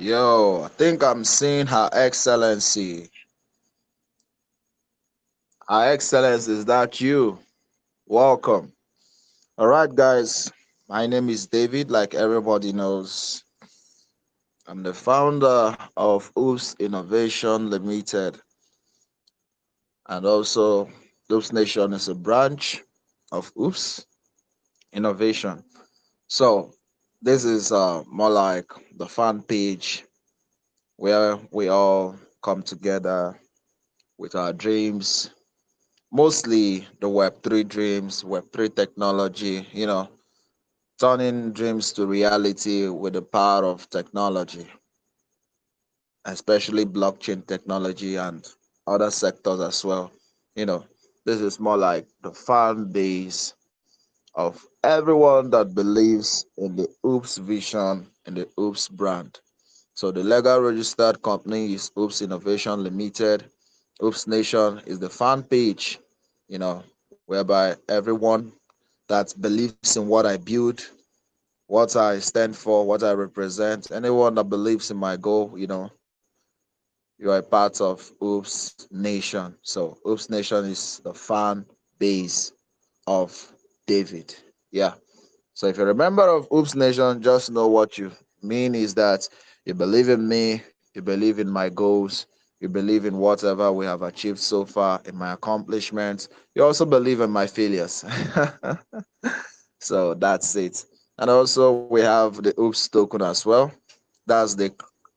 Yo, I think I'm seeing Her Excellency. Her Excellency, is that you? Welcome. All right, guys. My name is David, like everybody knows. I'm the founder of Oops Innovation Limited, and also OopsNation is a branch of Oops Innovation. So, this is more like the fan page where we all come together with our dreams, mostly the Web3 dreams, Web3 technology, turning dreams to reality with the power of technology, especially blockchain technology and other sectors as well. You know, this is more like the fan base of everyone that believes in the Oops vision and the Oops brand. So the legal registered company is Oops Innovation Limited. Oops Nation is the fan page, whereby everyone that believes in what I build, what I stand for, what I represent, anyone that believes in my goal, you are a part of Oops Nation. So Oops Nation is the fan base of David. Yeah. So if you're a member of Oops Nation, just know what you mean is that you believe in me, you believe in my goals, you believe in whatever we have achieved so far, in my accomplishments. You also believe in my failures. So that's it. And also we have the Oops token as well. That's the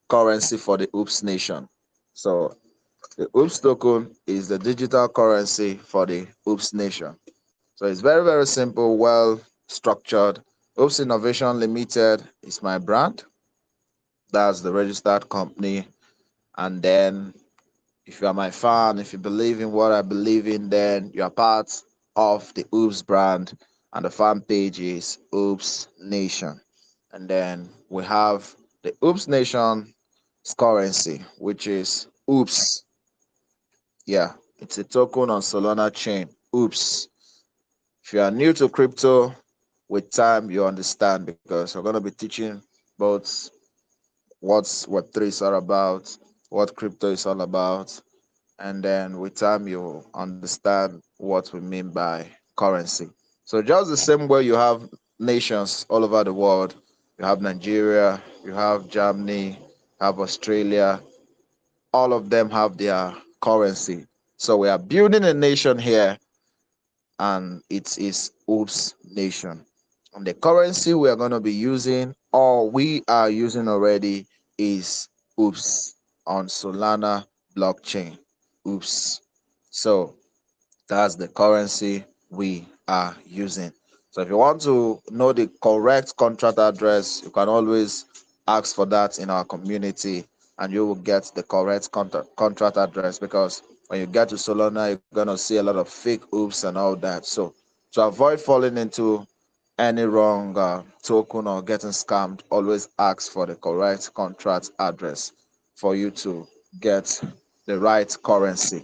currency for the Oops Nation. So the Oops token is the digital currency for the Oops Nation. So it's very, very simple, well structured. Oops Innovation Limited is my brand. That's the registered company. And then if you are my fan, if you believe in what I believe in, then you are part of the Oops brand. And the fan page is Oops Nation. And then we have the Oops Nation's currency, which is Oops. Yeah, it's a token on Solana chain. Oops. If you are new to crypto, with time you understand because we're going to be teaching both what's Web3 is all about, what crypto is all about, and then with time you understand what we mean by currency. So just the same way you have nations all over the world, you have Nigeria, you have Germany, you have Australia, all of them have their currency. So we are building a nation here and it is Oops Nation. And the currency we are going to be using, or we are using already, is Oops on Solana blockchain. Oops. So that's the currency we are using. So if you want to know the correct contract address, you can always ask for that in our community and you will get the correct contract address because when you get to Solana, you're going to see a lot of fake oops and all that. So to avoid falling into any wrong token or getting scammed, always ask for the correct contract address for you to get the right currency.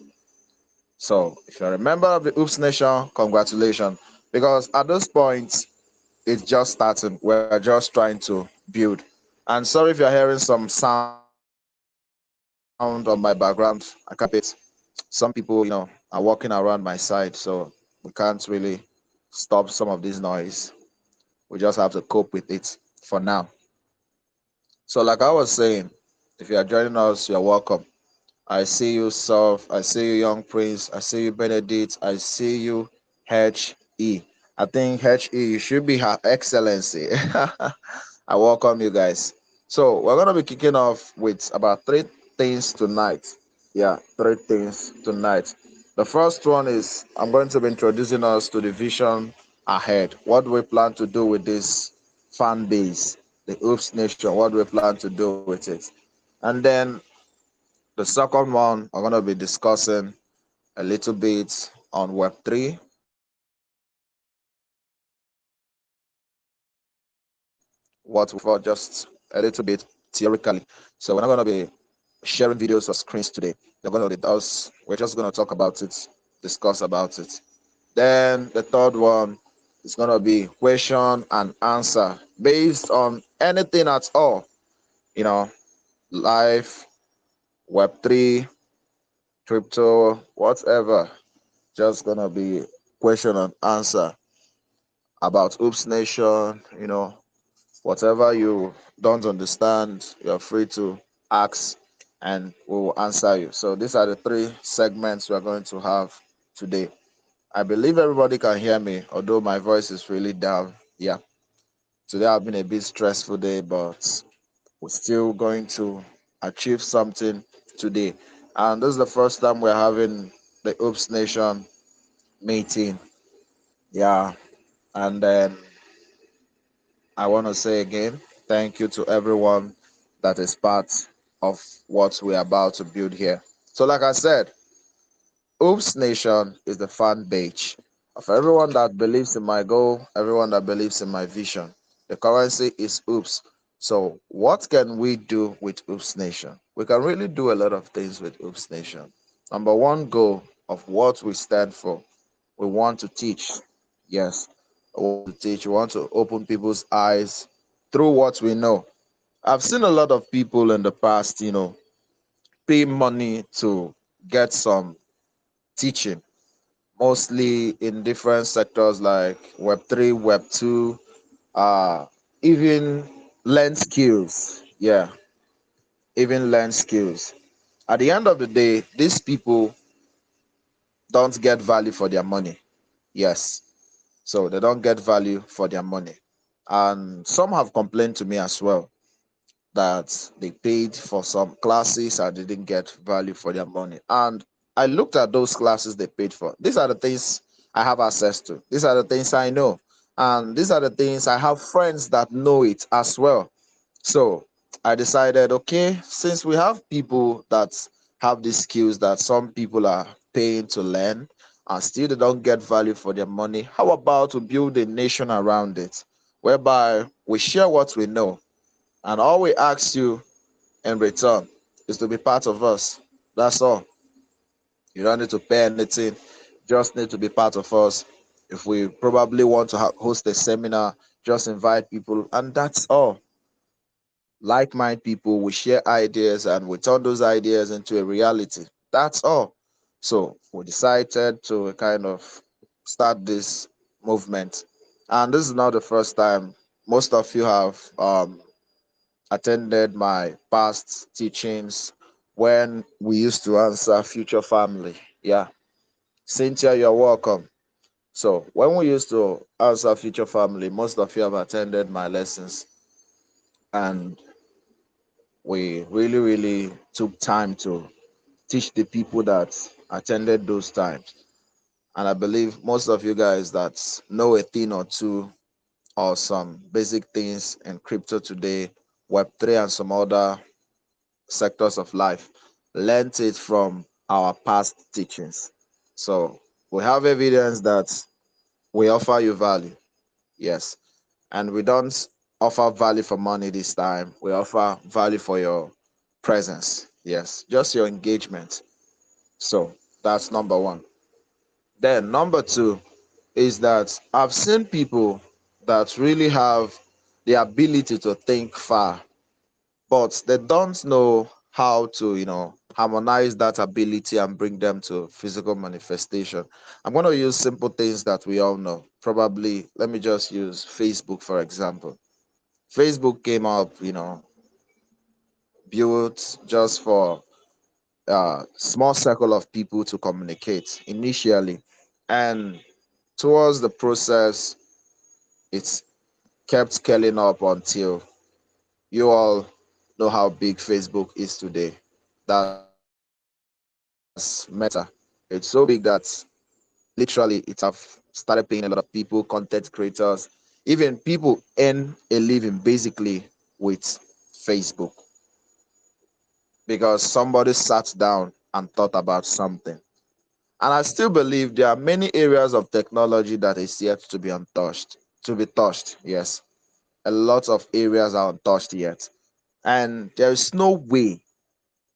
So if you're a member of the Oops Nation, congratulations. Because at this point, it's just starting. We're just trying to build. And sorry if you're hearing some sound on my background. I can't help it. Some people, are walking around my side, so we can't really stop some of this noise. We just have to cope with it for now. So, like I was saying, if you are joining us, you're welcome. I see you, Surf. I see you, Young Prince. I see you, Benedict. I see you, HE. I think HE, you should be Her Excellency. I welcome you guys. So, we're going to be kicking off with about three things tonight. Yeah, three things tonight. The first one is I'm going to be introducing us to the vision ahead. What do we plan to do with this fan base, the Oops Nation? What do we plan to do with it? And then the second one, we're going to be discussing a little bit on Web3, what we thought just a little bit theoretically. So we're not going to be sharing videos or screens today. We're just going to talk about it, discuss about it. Then the third one is going to be question and answer based on anything at all, you know. life, Web3, crypto, whatever. Just gonna be question and answer about OopsNation, whatever you don't understand, you're free to ask and we will answer you. So these are the three segments we're going to have today. I believe everybody can hear me, although my voice is really down. Yeah. Today has been a bit stressful day, but we're still going to achieve something today. And this is the first time we're having the Oops Nation meeting. Yeah. And then I want to say again, thank you to everyone that is part of what we're about to build here. So, like I said, Oops Nation is the fan page of everyone that believes in my goal, everyone that believes in my vision. The currency is Oops. So, what can we do with Oops Nation? We can really do a lot of things with Oops Nation. Number one goal of what we stand for, we want to teach. Yes, we want to teach. We want to open people's eyes through what we know. I've seen a lot of people in the past, pay money to get some teaching, mostly in different sectors like Web3, Web2, uh, even learn skills. Yeah, even learn skills. At the end of the day, these people don't get value for their money. Yes, so they don't get value for their money. And some have complained to me as well that they paid for some classes and didn't get value for their money. And I looked at those classes they paid for. These are the things I have access to. These are the things I know. And these are the things I have friends that know it as well. So I decided, okay, since we have people that have these skills that some people are paying to learn and still they don't get value for their money, how about to build a nation around it, whereby we share what we know and all we ask you in return is to be part of us. That's all. You don't need to pay anything. Just need to be part of us. If we probably want to host a seminar, just invite people, and that's all. Like-minded people, we share ideas and we turn those ideas into a reality. That's all. So we decided to kind of start this movement, and this is not the first time. Most of you have attended my past teachings when we used to answer future family. Yeah. Cynthia, you're welcome. So when we used to answer future family, most of you have attended my lessons and we really, really took time to teach the people that attended those times. And I believe most of you guys that know a thing or two or some basic things in crypto today, Web3 and some other sectors of life, learned it from our past teachings. So we have evidence that we offer you value. Yes. And we don't offer value for money this time. We offer value for your presence. Yes. Just your engagement. So that's number one. Then number two is that I've seen people that really have the ability to think far, but they don't know how to, harmonize that ability and bring them to physical manifestation. I'm going to use simple things that we all know. Probably, let me just use Facebook, for example. Facebook came up, built just for a small circle of people to communicate initially. And towards the process, it's kept scaling up until you all know how big Facebook is today. That's Meta. It's so big that literally it have started paying a lot of people, content creators, even people earn a living basically with Facebook because somebody sat down and thought about something. And I still believe there are many areas of technology that is yet to be untouched, to be touched. Yes, a lot of areas are untouched yet. And there is no way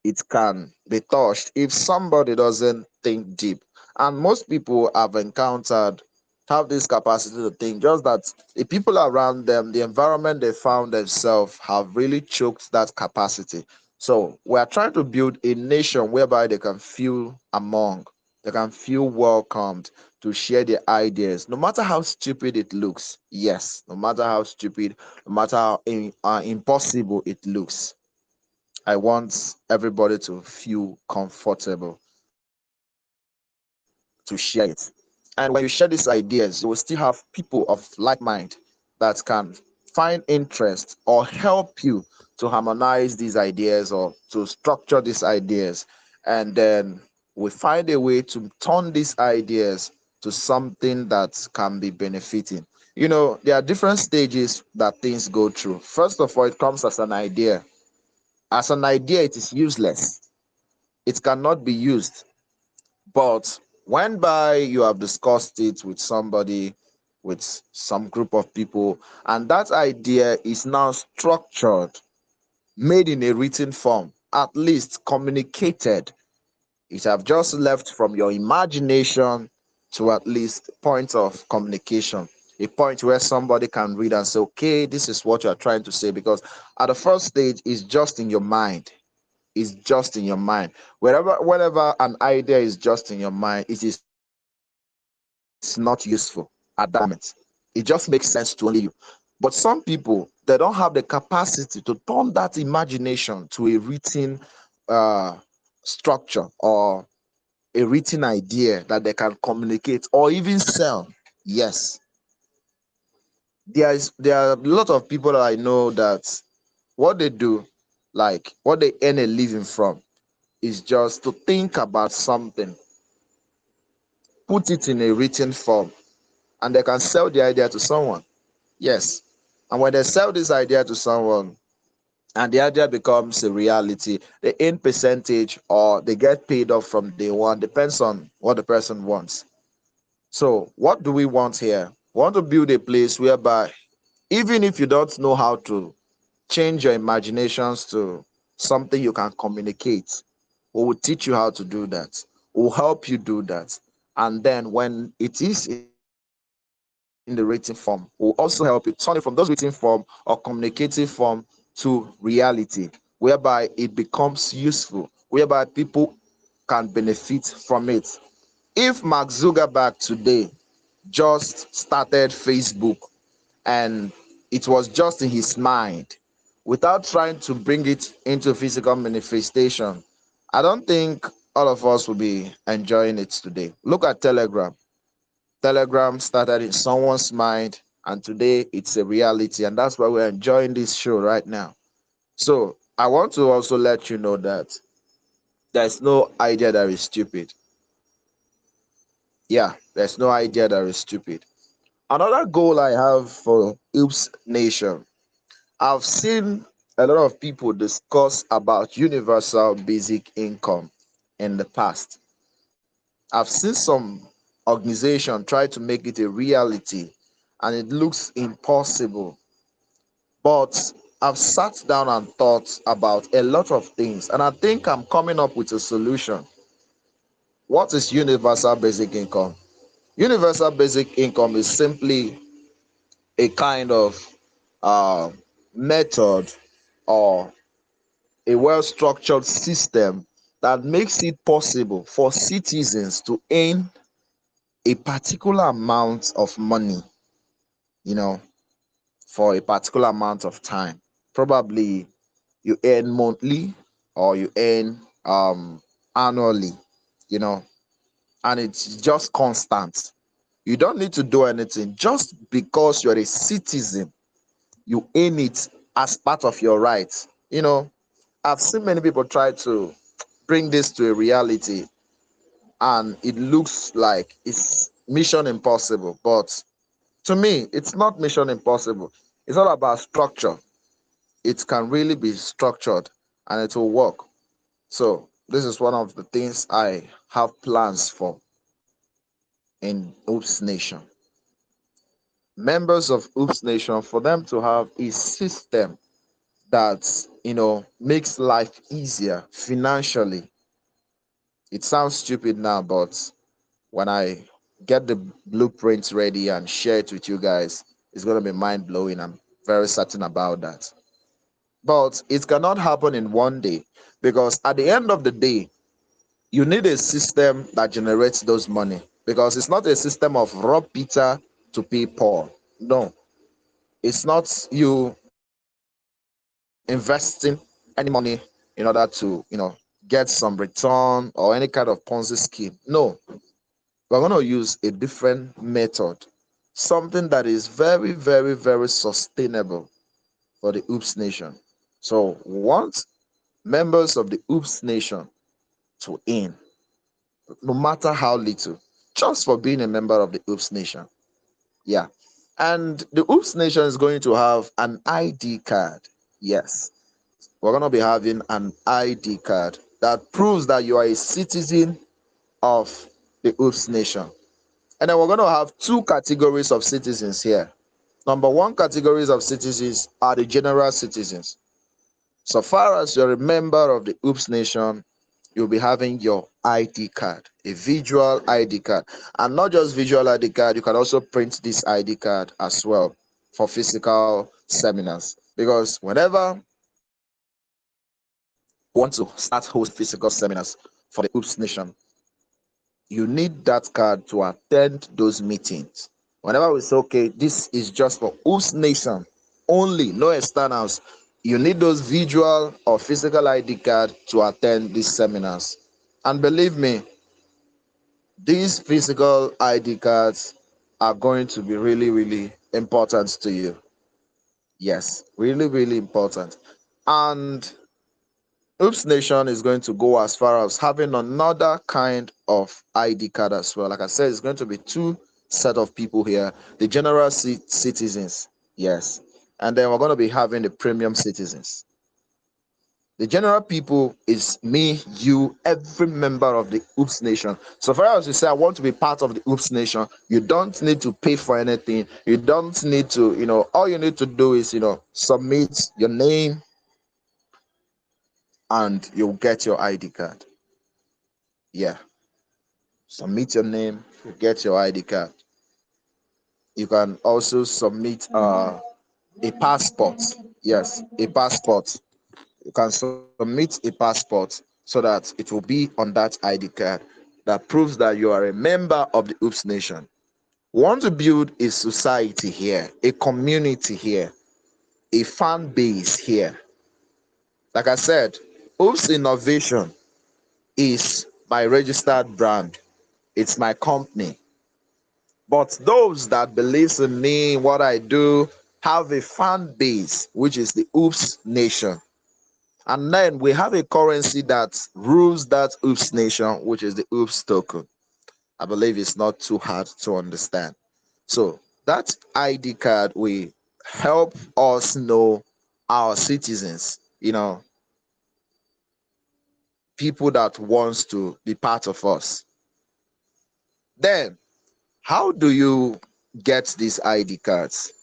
it can be touched if somebody doesn't think deep. And most people I've encountered have this capacity to think, just that the people around them, the environment they found themselves have really choked that capacity. So we are trying to build a nation whereby they can feel welcomed to share their ideas, no matter how stupid it looks. Yes, no matter how stupid, no matter how impossible it looks. I want everybody to feel comfortable to share it. And when you share these ideas, you will still have people of like mind that can find interest or help you to harmonize these ideas or to structure these ideas. And then we find a way to turn these ideas to something that can be benefiting. There are different stages that things go through. First of all, it comes as an idea. As an idea, it is useless, it cannot be used. But when by you have discussed it with somebody, with some group of people, and that idea is now structured, made in a written form, at least communicated, it have just left from your imagination to at least point of communication, a point where somebody can read and say, okay, this is what you are trying to say. Because at the first stage, it's just in your mind, is just in your mind. Whenever an idea is just in your mind, it is not useful at that moment. It just makes sense to only you. But some people, they don't have the capacity to turn that imagination to a written uh, structure or a written idea that they can communicate or even sell. Yes, there are a lot of people that I know that what they do, like what they earn a living from, is just to think about something, put it in a written form, and they can sell the idea to someone. Yes. And when they sell this idea to someone and the idea becomes a reality, the in percentage or they get paid off from day one depends on what the person wants. So, what do we want here? We want to build a place whereby, even if you don't know how to change your imaginations to something you can communicate, we will teach you how to do that. We'll help you do that. And then when it is in the written form, we'll also help you turn it from those written form or communicative form to reality, whereby it becomes useful, whereby people can benefit from it. If Mark Zuckerberg today just started Facebook and it was just in his mind without trying to bring it into physical manifestation, I don't think all of us will be enjoying it today. Look at Telegram. Telegram started in someone's mind and today it's a reality, and that's why we're enjoying this show right now. So I want to also let you know that there's no idea that is stupid. Yeah, there's no idea that is stupid. Another goal I have for Oops Nation, I've seen a lot of people discuss about universal basic income in the past. I've seen some organization try to make it a reality and it looks impossible. But I've sat down and thought about a lot of things and I think I'm coming up with a solution. What is universal basic income? Universal basic income is simply a kind of uh, method or a well structured system that makes it possible for citizens to earn a particular amount of money, you know, for a particular amount of time. Probably you earn monthly or you earn annually, you know, and it's just constant. You don't need to do anything. Just because you're a citizen, you earn it as part of your rights. I've seen many people try to bring this to a reality and it looks like it's mission impossible. But to me, it's not mission impossible. It's all about structure. It can really be structured and it will work. So, this is one of the things I have plans for in Oops Nation. Members of Oops Nation, for them to have a system that, makes life easier financially. It sounds stupid now, but when I get the blueprints ready and share it with you guys, it's going to be mind blowing. I'm very certain about that. But it cannot happen in one day, because at the end of the day, you need a system that generates those money, because it's not a system of rob Peter to pay Paul. No, it's not you investing any money in order to, get some return or any kind of Ponzi scheme. No, we're going to use a different method, something that is very, very, very sustainable for the Oops Nation. So we want members of the Oops Nation to earn, no matter how little, just for being a member of the Oops Nation. Yeah. And the Oops Nation is going to have an ID card. Yes. We're going to be having an ID card that proves that you are a citizen of the Oops Nation. And then we're going to have two categories of citizens here. Number one categories of citizens are the general citizens. So far as you're a member of the Oops Nation, you'll be having your ID card, a visual ID card. And not just visual ID card, you can also print this ID card as well for physical seminars. Because whenever we want to start hosting physical seminars for the Oops Nation, you need that card to attend those meetings. Whenever we say, okay, this is just for Oops Nation only, no externals, you need those visual or physical ID card to attend these seminars. And believe me, these physical ID cards are going to be really, really important to you. Yes, really, really important. And Oops Nation is going to go as far as having another kind of ID card as well. Like I said, it's going to be two set of people here. The general citizens, yes. And then we're going to be having the premium citizens. The general people is me, you, every member of the Oops Nation. So far as you say, I want to be part of the Oops Nation, you don't need to pay for anything. You don't need to, all you need to do is, submit your name and you'll get your ID card. Yeah. Submit your name, you get your ID card. You can also submit a passport. Yes, a passport. You can submit a passport so that it will be on that ID card that proves that you are a member of the Oops Nation. We want to build a society here, a community here, a fan base here. Like I said, Oops Innovation is my registered brand. It's my company. But those that believe in me, what I do, have a fan base, which is the Oops Nation. And then we have a currency that rules that Oops Nation, which is the Oops token. I believe it's not too hard to understand. So that ID card will help us know our citizens, people that wants to be part of us. Then, how do you get these ID cards?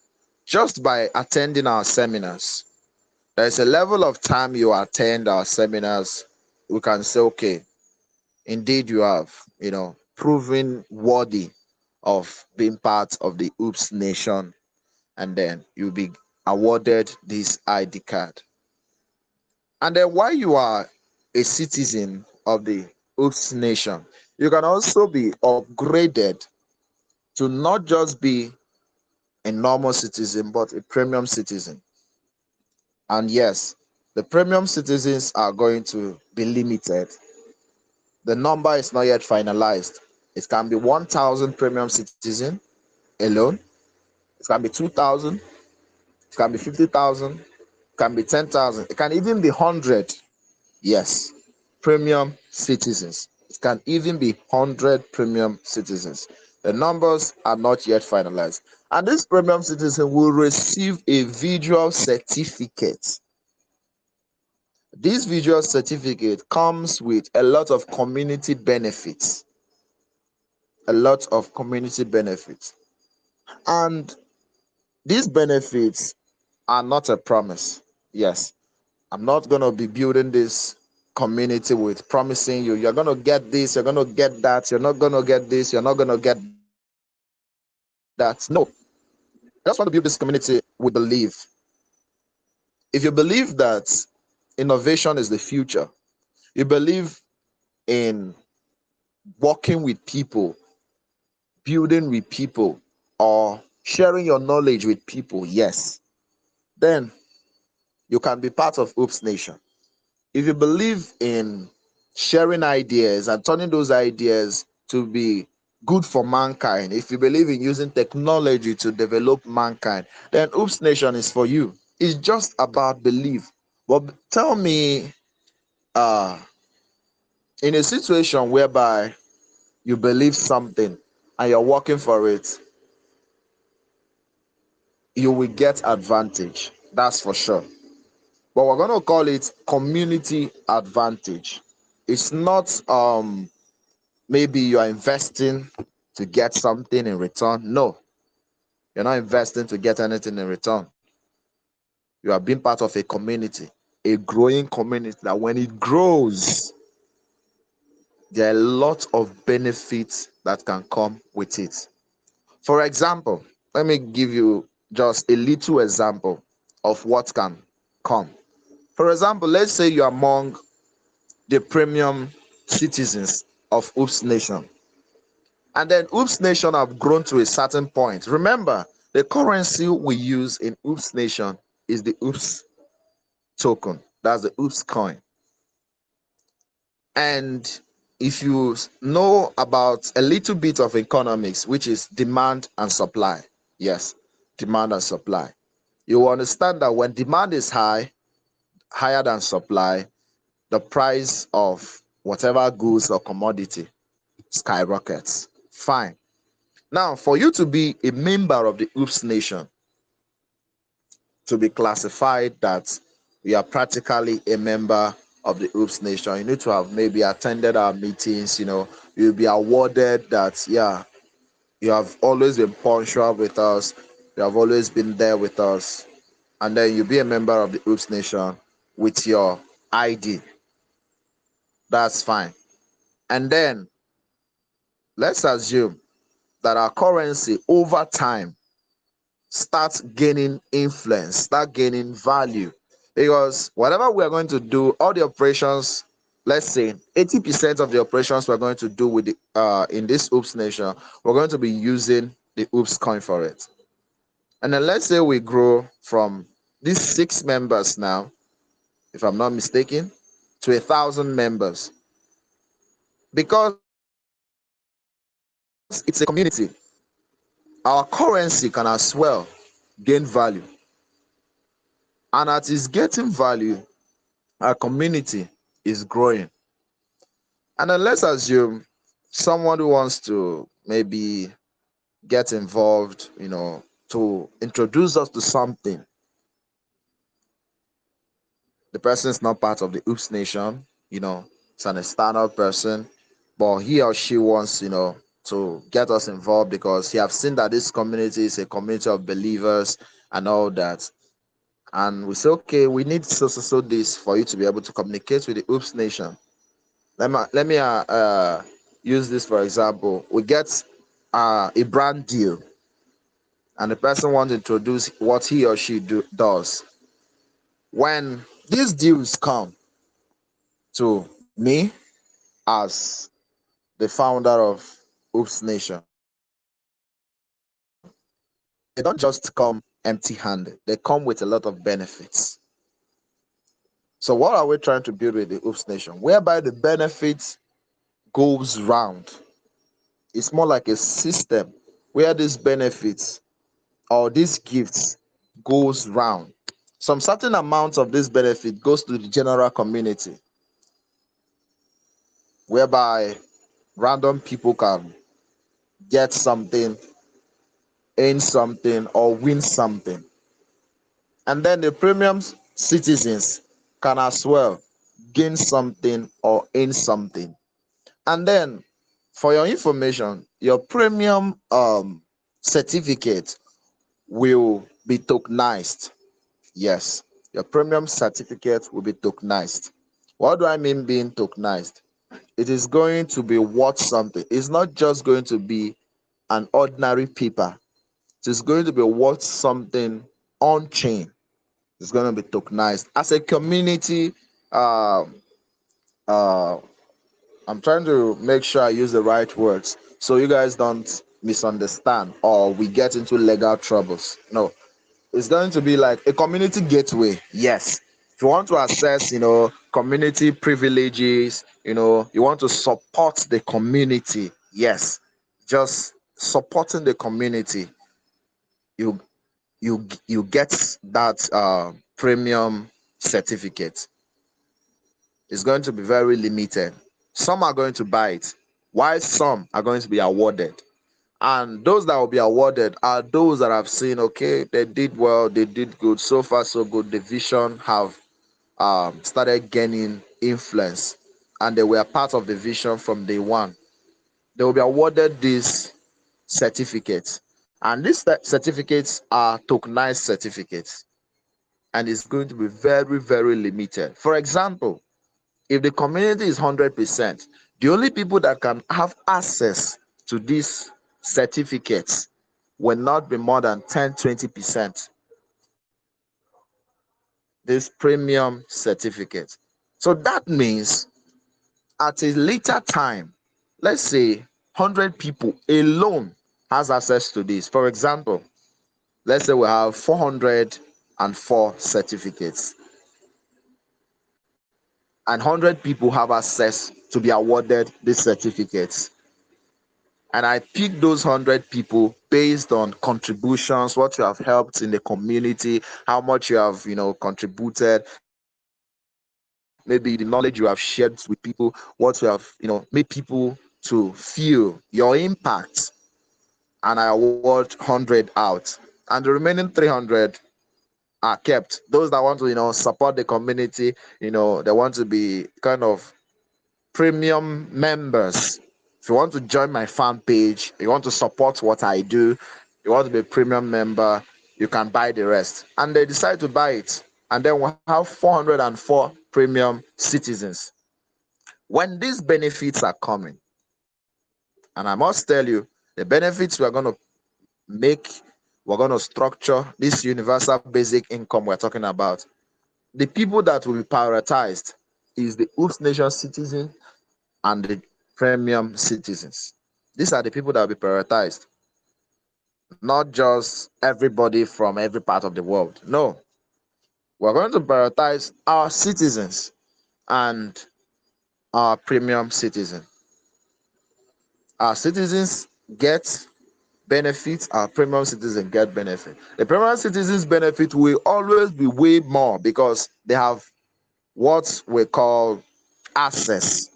Just by attending our seminars. There's a level of time you attend our seminars, we can say, okay, indeed you have, proven worthy of being part of the Oops Nation, and then you'll be awarded this ID card. And then while you are a citizen of the Oops Nation, you can also be upgraded to not just be a normal citizen, but a premium citizen. And yes, the premium citizens are going to be limited. The number is not yet finalized. It can be 1,000 premium citizen alone. It can be 2,000. It can be 50,000. It can be 10,000. It can even be 100. Yes, premium citizens. It can even be 100 premium citizens. The numbers are not yet finalized. And this premium citizen will receive a visual certificate. This visual certificate comes with a lot of community benefits. A lot of community benefits. And these benefits are not a promise. Yes, I'm not going to be building this community with promising you, you're going to get this, you're going to get that, you're not going to get this, you're not going to get that. No, I just want to build this community with belief. If you believe that innovation is the future, you believe in working with people, building with people, or sharing your knowledge with people, yes, then you can be part of OopsNation. If you believe in sharing ideas and turning those ideas to be good for mankind, if you believe in using technology to develop mankind, then OopsNation is for you. It's just about belief. But tell me, uh, in a situation whereby you believe something and you're working for it, you will get advantage. That's for sure. But we're going to call it community advantage. It's not maybe you are investing to get something in return. No, you're not investing to get anything in return. You are being part of a community, a growing community that when it grows, there are a lot of benefits that can come with it. For example, let me give you just a little example of what can come. For example, let's say you're among the premium citizens of OopsNation. And then OopsNation have grown to a certain point. Remember, the currency we use in OopsNation is the Oops token. That's the Oops coin. And if you know about a little bit of economics, which is demand and supply, yes, demand and supply, you will understand that when demand is high, higher than supply, the price of whatever goods or commodity skyrockets. Fine. Now, for you to be a member of the Oops Nation, to be classified that you are practically a member of the Oops Nation, you need to have maybe attended our meetings. You'll be awarded that, yeah, you have always been punctual with us, you have always been there with us, and then you'll be a member of the Oops Nation with your ID. That's fine. And then let's assume that our currency over time start gaining influence, start gaining value. Because whatever we are going to do, all the operations, let's say 80% of the operations we're going to do with the in this Oops Nation, we're going to be using the Oops coin for it. And then let's say we grow from these 6 members now, if I'm not mistaken, to 1,000 members. Because it's a community, our currency can as well gain value. And as it's getting value, our community is growing. And then let's assume someone who wants to maybe get involved, to introduce us to something. The person is not part of the Oops Nation, it's an external person, but he or she wants, to get us involved because he have seen that this community is a community of believers and all that. And we say, okay, we need so this for you to be able to communicate with the Oops Nation. Let me use this for example. We get a brand deal, and the person wants to introduce what he or she does. When these deals come to me as the founder of Oops Nation, they don't just come empty-handed. They come with a lot of benefits. So what are we trying to build with the Oops Nation? Whereby the benefits goes round. It's more like a system where these benefits or these gifts goes round. Some certain amount of this benefit goes to the general community, whereby random people can get something, earn something, or win something. And then the premium citizens can as well gain something or earn something. And then, for your information, your premium certificate will be tokenized. Yes, your premium certificate will be tokenized. What do I mean being tokenized? It is going to be worth something. It's not just going to be an ordinary paper. It is going to be worth something on chain. It's going to be tokenized. As a community, uh, uh, I'm trying to make sure I use the right words so you guys don't misunderstand or we get into legal troubles. No, it's going to be like a community gateway. Yes. If you want to access, community privileges, you want to support the community. Yes. Just supporting the community. You you get that premium certificate. It's going to be very limited. Some are going to buy it, while some are going to be awarded. And those that will be awarded are those that have seen, okay, they did well, they did good, so far so good. The vision have started gaining influence, and they were part of the vision from day one. They will be awarded these certificates, and these certificates are tokenized certificates, and it's going to be very, very limited. For example, if the community is 100%, the only people that can have access to these certificates will not be more than 10-20%. This premium certificate. So that means at a later time, let's say 100 people alone has access to this. For example, let's say we have 404 certificates and 100 people have access to be awarded these certificates. And I pick those 100 people based on contributions, what you have helped in the community, how much you have, contributed, maybe the knowledge you have shared with people, what you have, made people to feel your impact. And I award 100 out. And the remaining 300 are kept. Those that want to, support the community, they want to be kind of premium members. If you want to join my fan page, you want to support what I do, you want to be a premium member, you can buy the rest. And they decide to buy it. And then we have 404 premium citizens. When these benefits are coming, and I must tell you, the benefits we're going to make, we're going to structure this universal basic income we're talking about. The people that will be prioritized is the OopsNation citizen and the premium citizens. These are the people that will be prioritized, not just everybody from every part of the world. No, we're going to prioritize our citizens and our premium citizen. Our citizens get benefits, our premium citizens get benefit. The premium citizens benefit will always be way more because they have what we call access,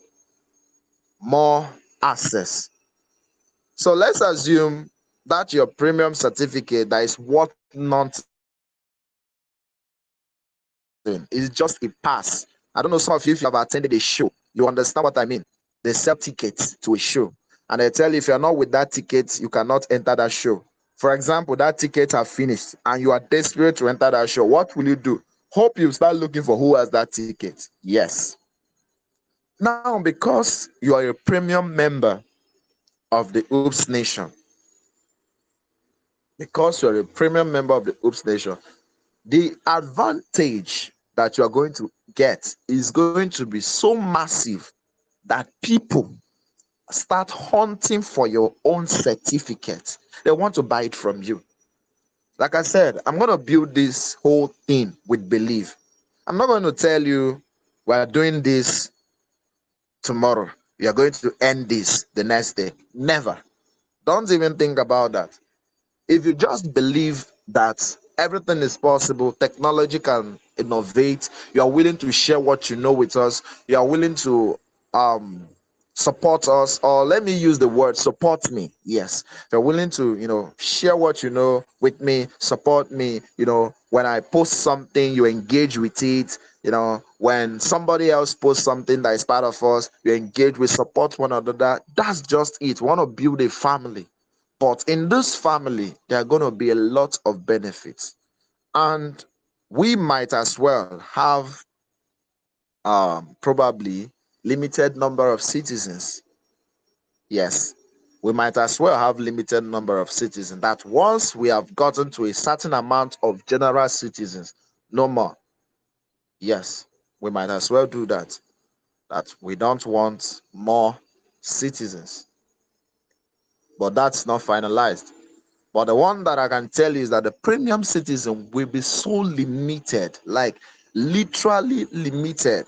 more access. So let's assume that your premium certificate that is worth nothing is just a pass. I don't know, some of you, if you have attended a show, you understand what I mean. They sell tickets to a show, and they tell you if you're not with that ticket, you cannot enter that show. For example, that ticket have finished and you are desperate to enter that show. What will you do? Hope you start looking for who has that ticket. Yes. Now, because you are a premium member of the Oops Nation, because you're a premium member of the Oops Nation, the advantage that you are going to get is going to be so massive that people start hunting for your own certificate. They want to buy it from you. Like I said, I'm going to build this whole thing with belief. I'm not going to tell you we're doing this tomorrow. We are going to end this the next day. Never. Don't even think about that. If you just believe that everything is possible, technology can innovate, you are willing to share what you know with us, you are willing to um support us, or let me use the word support me. Yes, you're willing to, share what you know with me, support me. When I post something, you engage with it. When somebody else posts something that is part of us, you engage, we support one another. That's just it. We want to build a family. But in this family, there are going to be a lot of benefits. And we might as well have probably limited number of citizens. Yes, we might as well have limited number of citizens. That once we have gotten to a certain amount of general citizens, No more. Yes, we might as well do that. That we don't want more citizens, but that's not finalized. But the one that I can tell you is that the premium citizen will be so limited, like literally limited.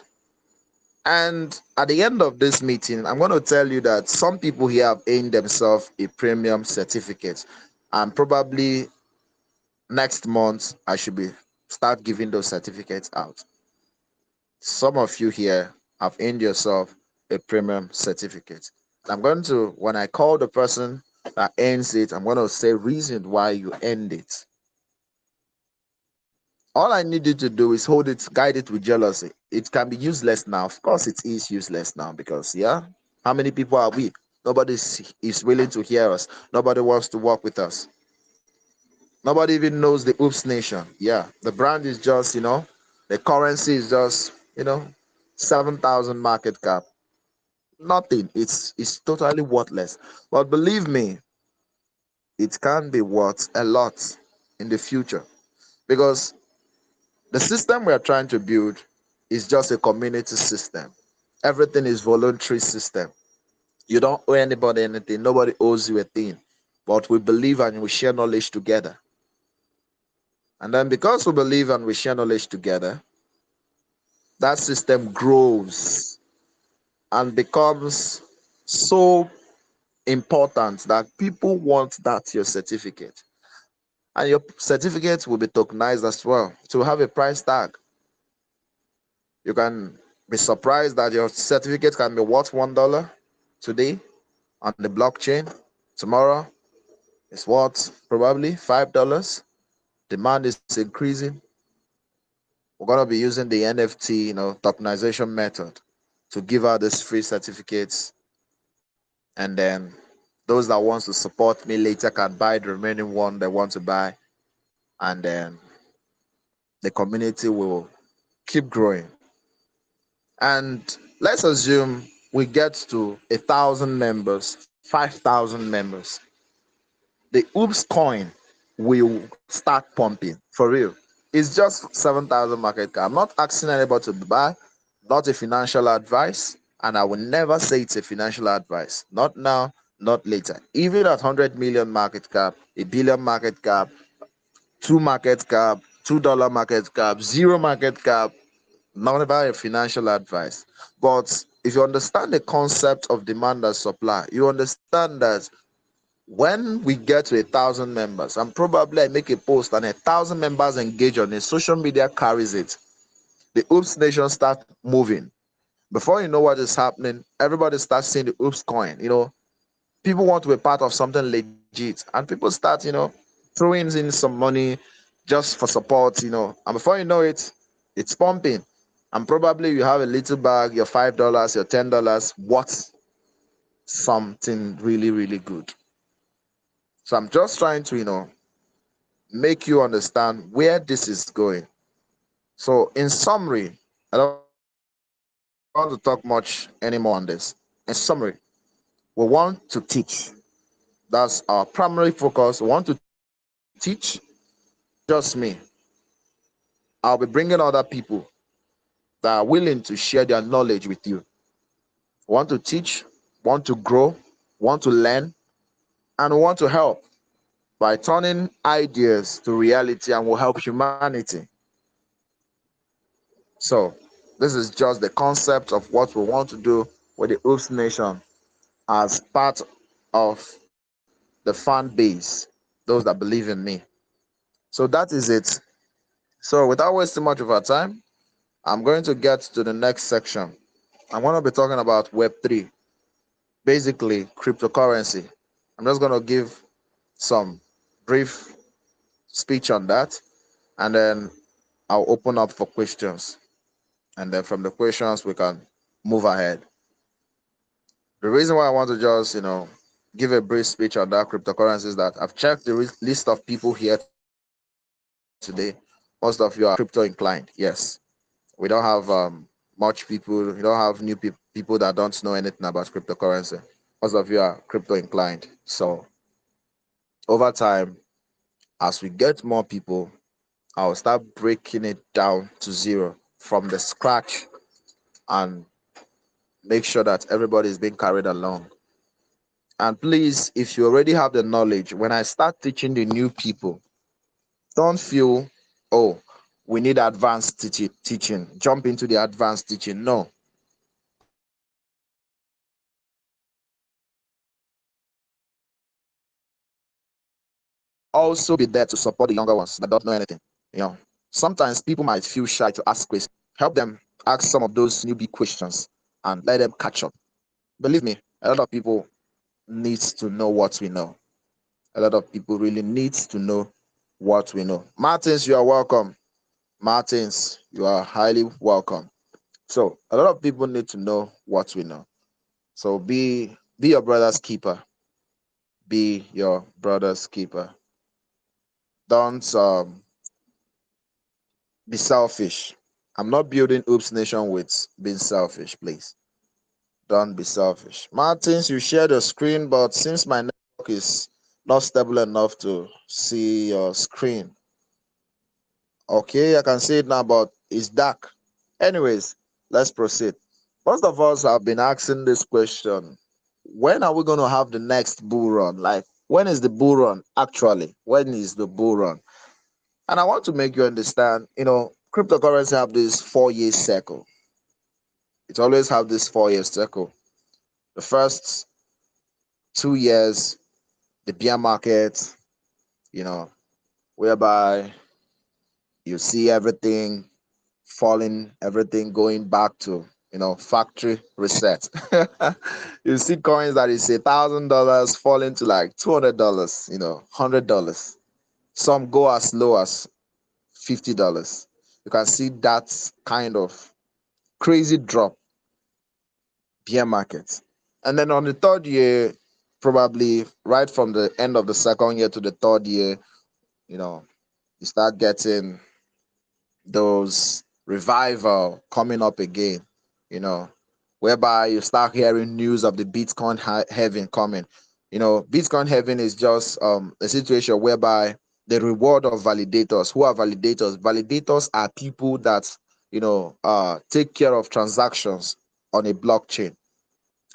And at the end of this meeting, I'm going to tell you that some people here have earned themselves a premium certificate, and probably next month I should be start giving those certificates out. Some of you here have earned yourself a premium certificate. I'm going to, when I call the person that earns it, I'm going to say reason why you earned it. All I need you to do is hold it, guide it with jealousy. It can be useless now. Of course, it is useless now because, yeah, how many people are we? Nobody is willing to hear us. Nobody wants to work with us. Nobody even knows the OopsNation. Yeah, the brand is just, the currency is just, 7,000 market cap. Nothing. It's totally worthless. But believe me, it can be worth a lot in the future because the system we are trying to build is just a community system. Everything is voluntary system. You don't owe anybody anything. Nobody owes you a thing. But we believe and we share knowledge together. And then because we believe and we share knowledge together, that system grows and becomes so important that people want that your certificate. And your certificate will be tokenized as well to have a price tag. You can be surprised that your certificate can be worth $1 today on the blockchain. Tomorrow it's worth probably $5. Demand is increasing. We're gonna be using the NFT, tokenization method to give out these free certificates, and then those that wants to support me later can buy the remaining one they want to buy, and then the community will keep growing. And let's assume we get to 1,000 members, 5,000 members. The Oops coin will start pumping for real. It's just 7,000 market cap. I'm not asking anybody to buy, not a financial advice, and I will never say it's a financial advice. Not now, not later. Even at 100 million market cap, a billion market cap, two market cap, $2 market cap, zero market cap, not about a financial advice. But if you understand the concept of demand and supply, you understand that when we get to 1,000 members, and probably I make a post and 1,000 members engage on it, social media carries it. The Oops Nation start moving. Before you know what is happening, everybody starts seeing the Oops coin. People want to be part of something legit, and people start, throwing in some money just for support, and before you know it, it's pumping. And probably you have a little bag, your $5, your $10, worth something really, really good. So I'm just trying to, make you understand where this is going. So, in summary, I don't want to talk much anymore on this. In summary, we want to teach. That's our primary focus. We want to teach, and not just me. I'll be bringing other people that are willing to share their knowledge with you. We want to teach, want to grow, want to learn, and we want to help by turning ideas to reality, and will help humanity. So, this is just the concept of what we want to do with the Oops Nation as part of the fan base, those that believe in me. So, that is it. So, without wasting much of our time, I'm going to get to the next section. I'm going to be talking about Web3, basically cryptocurrency. I'm just going to give some brief speech on that, and then I'll open up for questions. And then from the questions, we can move ahead. The reason why I want to just, give a brief speech on that cryptocurrency is that I've checked the list of people here today. Most of you are crypto inclined. Yes, we don't have much people. We don't have new people that don't know anything about cryptocurrency. Most of you are crypto inclined. So over time, as we get more people, I'll start breaking it down to zero from the scratch and make sure that everybody is being carried along. And please, if you already have the knowledge, when I start teaching the new people, don't feel, oh, we need advanced teaching. Jump into the advanced teaching. No. Also be there to support the younger ones. That don't know anything. Sometimes people might feel shy to ask questions. Help them ask some of those newbie questions and let them catch up. Believe me, a lot of people needs to know what we know. A lot of people really needs to know what we know. Martins, you are welcome. Martins, you are highly welcome. So a lot of people need to know what we know. So be your brother's keeper. Be your brother's keeper. Don't be selfish. I'm not building Oops Nation with being selfish, please. Don't be selfish. Martins, you share the screen, but since my network is not stable enough to see your screen. Okay, I can see it now, but it's dark. Anyways, let's proceed. Most of us have been asking this question. When are we going to have the next bull run? Like, when is the bull run actually? When is the bull run? And I want to make you understand, cryptocurrency have this 4 year cycle. It always have this 4 year cycle. The first 2 years, the bear market, you know, whereby you see everything falling, everything going back to factory reset. You see coins that is $1,000 falling to like $200, $100. Some go as low as $50. You can see that kind of crazy drop bear market. And then on the third year, probably right from the end of the second year to the third year, you know, you start getting those revival coming up again, you know, whereby you start hearing news of the Bitcoin heaven coming. Bitcoin heaven is just a situation whereby the reward of validators. Who are validators? Validators are people that take care of transactions on a blockchain.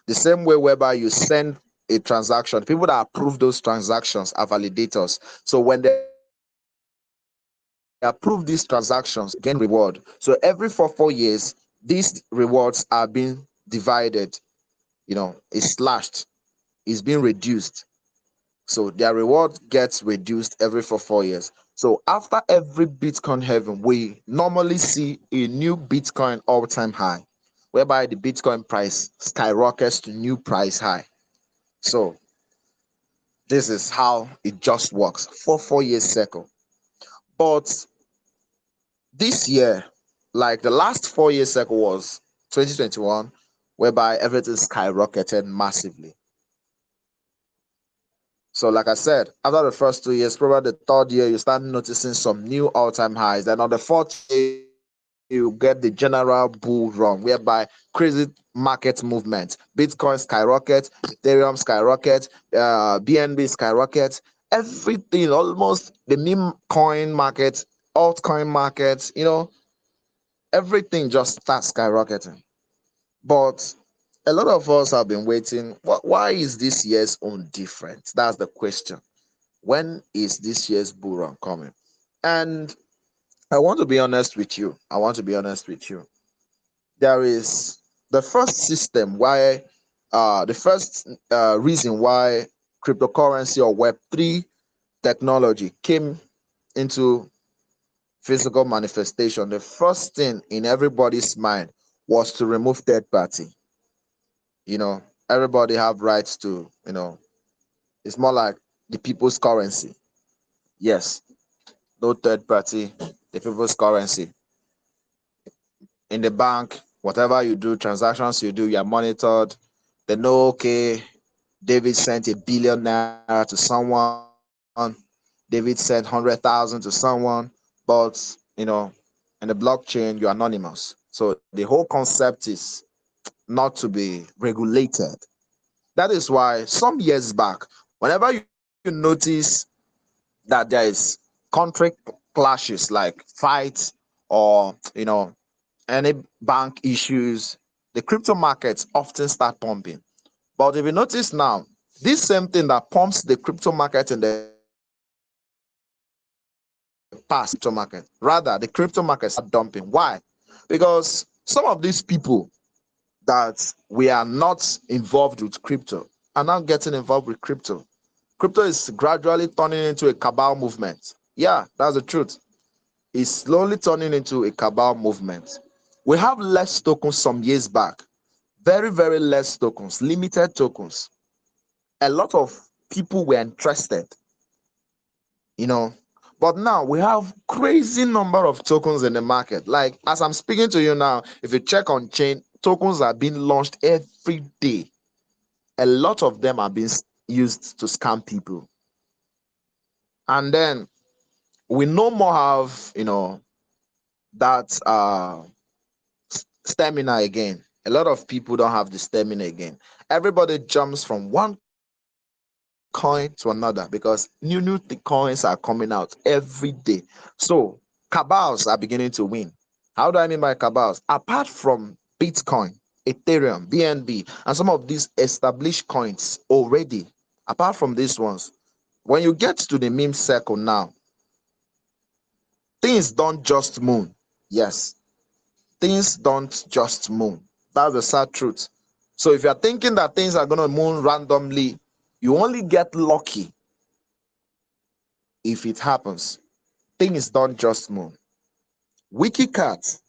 The same way whereby you send a transaction, people that approve those transactions are validators. So when they approve these transactions, they gain reward. So every for 4 years, these rewards are being divided, is slashed, is being reduced. So their reward gets reduced every for 4 years. So after every Bitcoin heaven, we normally see a new Bitcoin all-time high, whereby the Bitcoin price skyrockets to new price high. So this is how it just works for 4 year cycle. But this year, like the last 4 year cycle was 2021, whereby everything skyrocketed massively. So, like I said, after the first 2 years, probably the third year, you start noticing some new all-time highs. Then on the fourth year, you get the general bull run, whereby crazy market movement. Bitcoin skyrocket, Ethereum skyrocket, BNB skyrocket, everything, almost the meme coin market, altcoin market, everything just starts skyrocketing. But a lot of us have been waiting. Why is this year's own different? That's the question. When is this year's bull run coming? And I want to be honest with you. There is the first system why, the first reason why cryptocurrency or Web3 technology came into physical manifestation. The first thing in everybody's mind was to remove third party. Everybody have rights to, it's more like the people's currency. Yes, no third party, the people's currency. In the bank, whatever you do, transactions you do, you're monitored. They know, okay, David sent $1 billion to someone, David sent 100,000 to someone, but in the blockchain, you're anonymous. So the whole concept is not to be regulated. That is why some years back, whenever you notice that there is country clashes like fights or any bank issues, the crypto markets often start pumping. But if you notice now, this same thing that pumps the crypto market in the past, rather the crypto market start dumping. Why? Because some of these people that we are not involved with crypto are now getting involved with crypto. Crypto is gradually turning into a cabal movement. Yeah, that's the truth. It's slowly turning into a cabal movement. We have less tokens some years back. Very, very less tokens, limited tokens. A lot of people were interested, you know. But now we have crazy number of tokens in the market. Like as I'm speaking to you now, if you check on chain, tokens are being launched every day. A lot of them are being used to scam people. And then we no more have, that stamina again. A lot of people don't have the stamina again. Everybody jumps from one coin to another because new coins are coming out every day. So cabals are beginning to win. How do I mean by cabals? Apart from Bitcoin, Ethereum, BNB, and some of these established coins already, apart from these ones, when you get to the meme circle now, things don't just moon. Yes, things don't just moon. That's the sad truth. So if you're thinking that things are going to moon randomly, you only get lucky if it happens. Things don't just moon. Wikicat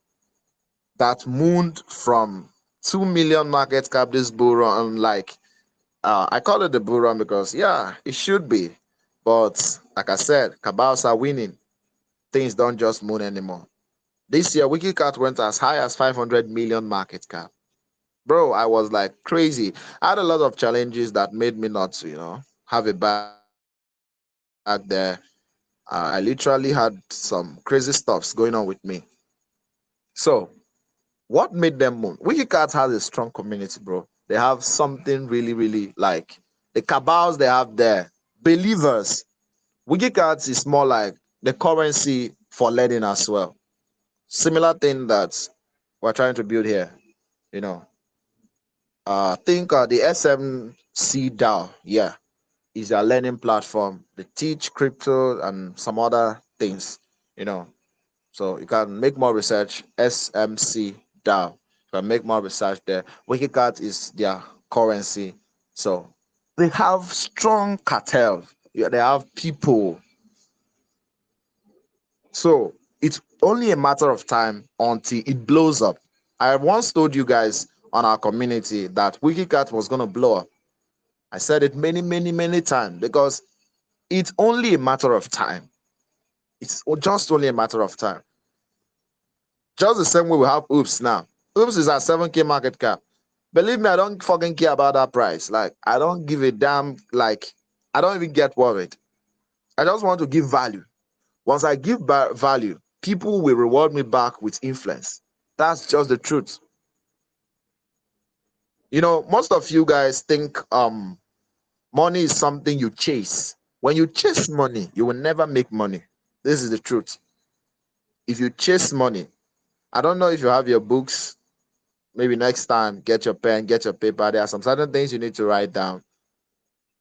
that mooned from 2 million market cap this bull run, like I call it the bull run because yeah, it should be. But like I said, cabals are winning. Things don't just moon anymore. This year, Wikicat went as high as 500 million market cap. Bro, I was like crazy. I had a lot of challenges that made me not to, have a bag there. I literally had some crazy stuffs going on with me. So, what made them move? Wikicat has a strong community, bro. They have something really, really like the cabals they have there. Believers. Wikicat is more like the currency for lending as well. Similar thing that we're trying to build here, you know. Think the SMC DAO, yeah, is a learning platform. They teach crypto and some other things, you know. So you can make more research. SMC DAO. You can make more research there. Wikicat is their currency. So they have strong cartel. Yeah, they have people. So it's only a matter of time until it blows up. I once told you guys on our community that Wikicat was gonna blow up. I said it many, many, many times because it's only a matter of time. It's just only a matter of time. Just the same way we have Oops now. Oops is at 7K market cap. Believe me, I don't fucking care about that price. Like, I don't give a damn. Like, I don't even get worried. I just want to give value. Once I give value, people will reward me back with influence. That's just the truth. Most of you guys think money is something you chase. When you chase money, you will never make money. This is the truth. If you chase money, I don't know if you have your books. Maybe next time, get your pen, get your paper. There are some certain things you need to write down.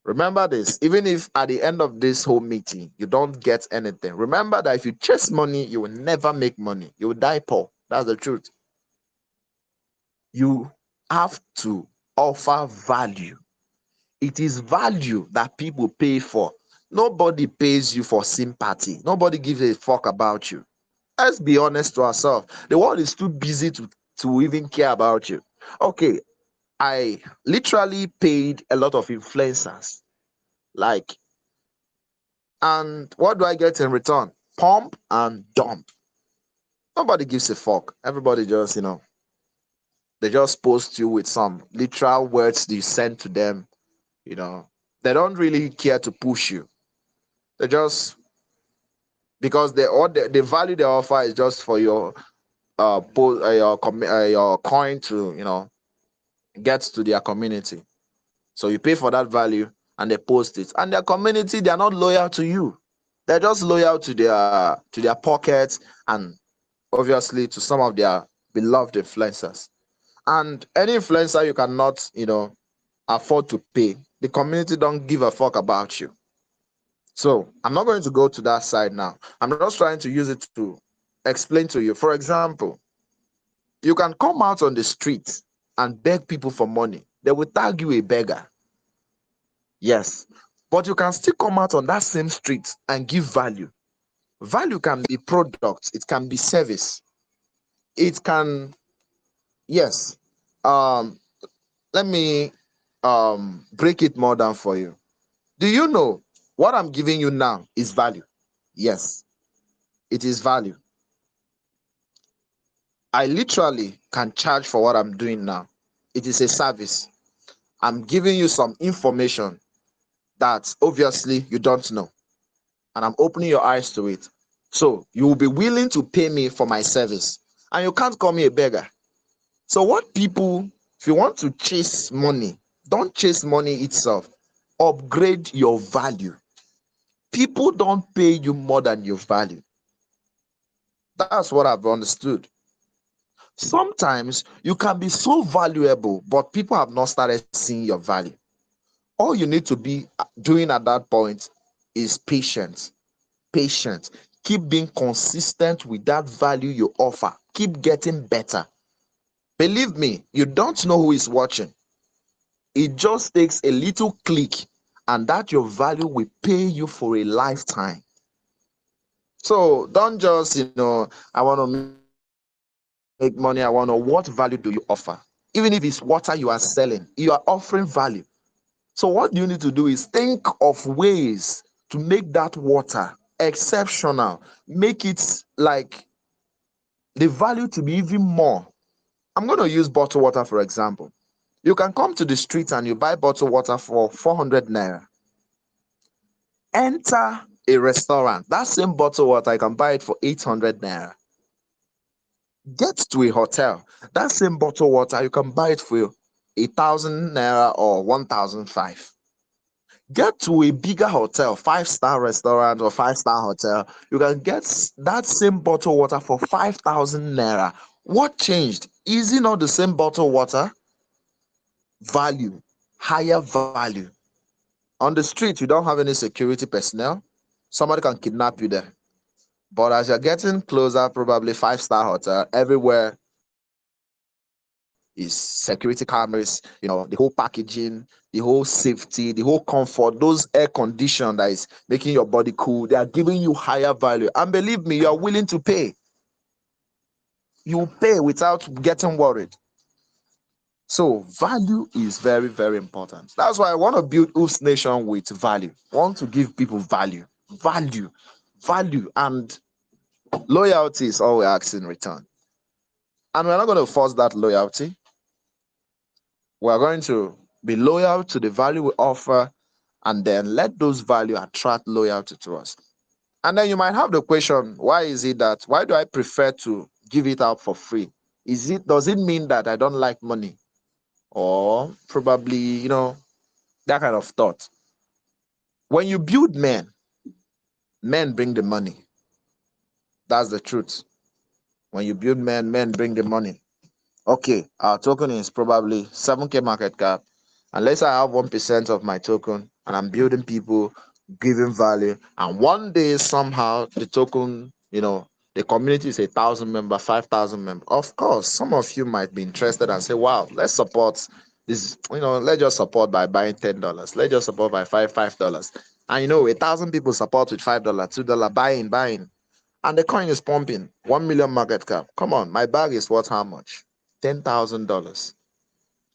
Remember this, even if at the end of this whole meeting, you don't get anything, remember that if you chase money, you will never make money. You will die poor. That's the truth. You have to offer value. It is value that people pay for. Nobody pays you for sympathy. Nobody gives a fuck about you. Let's be honest to ourselves. The world is too busy to even care about you. Okay, I literally paid a lot of influencers. Like, and what do I get in return? Pump and dump. Nobody gives a fuck. Everybody just, they just post you with some literal words you send to them. You know, they don't really care to push you. They just because the value they offer is just for your your coin to get to their community. So you pay for that value and they post it. And their community, they are not loyal to you. They're just loyal to their pockets and obviously to some of their beloved influencers. And any influencer you cannot, afford to pay, the community don't give a fuck about you. So I'm not going to go to that side now. I'm just trying to use it to explain to you. For example, you can come out on the street and beg people for money. They will tag you a beggar. Yes. But you can still come out on that same street and give value. Value can be product, it can be service. It can, yes. Um, Let me break it more down for you. Do you know what I'm giving you now is value? Yes, it is value. I literally can charge for what I'm doing now. It is a service. I'm giving you some information that obviously you don't know, and I'm opening your eyes to it. So you will be willing to pay me for my service, and you can't call me a beggar. So, what people, if you want to chase money, don't chase money itself, upgrade your value. People don't pay you more than your value. That's what I've understood. Sometimes you can be so valuable, but people have not started seeing your value. All you need to be doing at that point is patience. Patient. Keep being consistent with that value you offer. Keep getting better. Believe me, you don't know who is watching. It just takes a little click, and that your value will pay you for a lifetime. So don't just, I want to make money. I want to, what value do you offer? Even if it's water you are selling, you are offering value. So what you need to do is think of ways to make that water exceptional, make it like the value to be even more. I'm going to use bottled water for example. You can come to the street and you buy bottled water for 400 naira. Enter a restaurant, that same bottled water, you can buy it for 800 naira. Get to a hotel, that same bottled water, you can buy it for 1,000 naira or 1,005. Get to a bigger hotel, five-star restaurant or five-star hotel, you can get that same bottled water for 5,000 naira. What changed? Is it not the same bottled water? Value, higher value. On the street, you don't have any security personnel. Somebody can kidnap you there. But as you're getting closer, probably five-star hotel, everywhere is security cameras, the whole packaging, the whole safety, the whole comfort, those air condition that is making your body cool. They are giving you higher value. And believe me, you are willing to pay. You pay without getting worried. So value is very, very important. That's why I want to build OopsNation with value. I want to give people value, value, value, and loyalty is all we ask in return. And we're not going to force that loyalty. We're going to be loyal to the value we offer, and then let those value attract loyalty to us. And then you might have the question, why do I prefer to give it out for free? Does it mean that I don't like money? Or probably, that kind of thought. When you build men, men bring the money. That's the truth. When you build men, men bring the money. Okay, our token is probably 7K market cap. And let's say I have 1% of my token and I'm building people, giving value. And one day, somehow, the token, the community is 1,000 member, 5,000 member. Of course, some of you might be interested and say, wow, let's support this, let's just support by buying $10. Let's just support by $5. And 1,000 people support with $5, $2, buying. And the coin is pumping. 1 million market cap. Come on, my bag is worth how much? $10,000.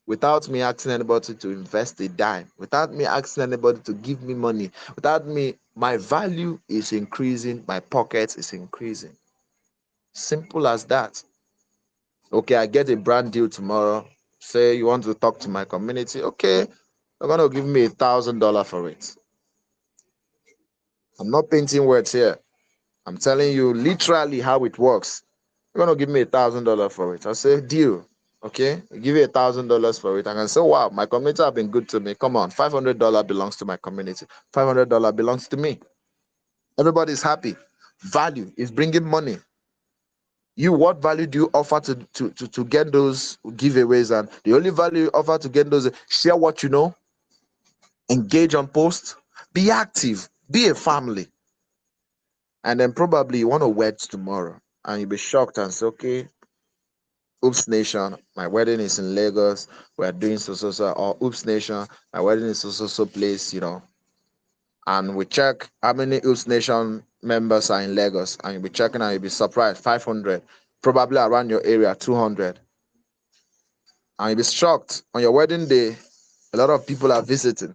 Without me asking anybody to invest a dime, without me asking anybody to give me money, without me, my value is increasing, my pocket is increasing. Simple as that. Okay, I get a brand deal tomorrow. Say you want to talk to my community. Okay, you're gonna give me $1,000 for it. I'm not painting words here. I'm telling you literally how it works. You're gonna give me $1,000 for it. I say deal. Okay, I give you $1,000 for it. I can say, wow, my community have been good to me. Come on, $500 belongs to my community. $500 belongs to me. Everybody's happy. Value is bringing money. You, what value do you offer to get those giveaways? And the only value you offer to get those is share what you know, engage on posts, be active, be a family. And then probably you want to wed tomorrow and you'll be shocked and say, okay, Oops Nation, my wedding is in Lagos. We're doing so. Or Oops Nation, my wedding is so place. And we check how many Oops Nation members are in Lagos. And you'll be checking and you'll be surprised 500, probably around your area 200. And you'll be shocked on your wedding day, a lot of people are visiting.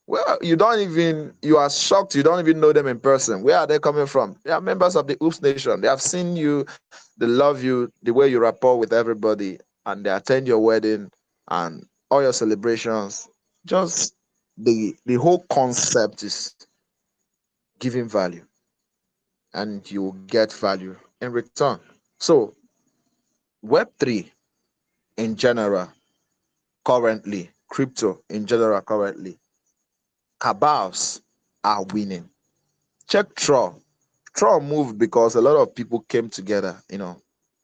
Well, you are shocked, you don't even know them in person. Where are they coming from? They are members of the Oops Nation. They have seen you, they love you, the way you rapport with everybody, and they attend your wedding and all your celebrations. Just the whole concept is giving value, and you will get value in return. So, Web3 in general, currently, crypto in general, currently, cabals are winning. Check Tron. Tron moved because a lot of people came together.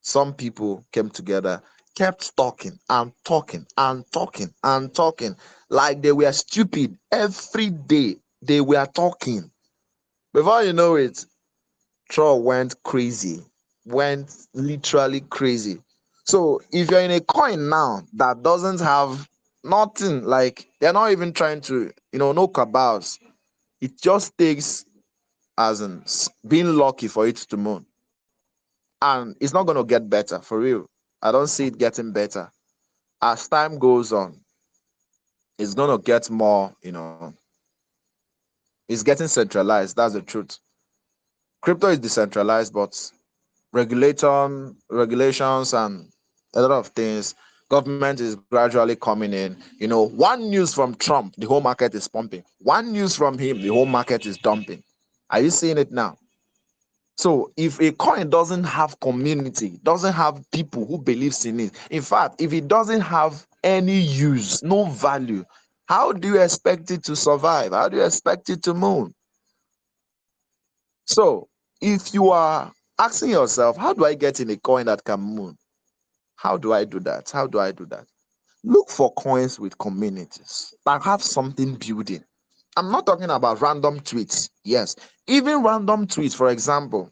Some people came together, kept talking and talking and talking and talking like they were stupid. Every day they were talking. Before you know it, Tron went crazy, went literally crazy. So if you're in a coin now that doesn't have nothing, like they're not even trying to, no cabals, it just takes as in being lucky for it to move. And it's not going to get better for real. I don't see it getting better. As time goes on, it's going to get more, it's getting centralized. That's the truth. Crypto is decentralized, but regulations, and a lot of things, government is gradually coming in. One news from Trump, the whole market is pumping. One news from him, the whole market is dumping. Are you seeing it now? So if a coin doesn't have community, doesn't have people who believes in it, in fact, if it doesn't have any use, no value, how do you expect it to survive? How do you expect it to move? So if you are asking yourself, how do I get in a coin that can move? How do I do that? How do I do that? Look for coins with communities that have something building. I'm not talking about random tweets. Yes, even random tweets, for example,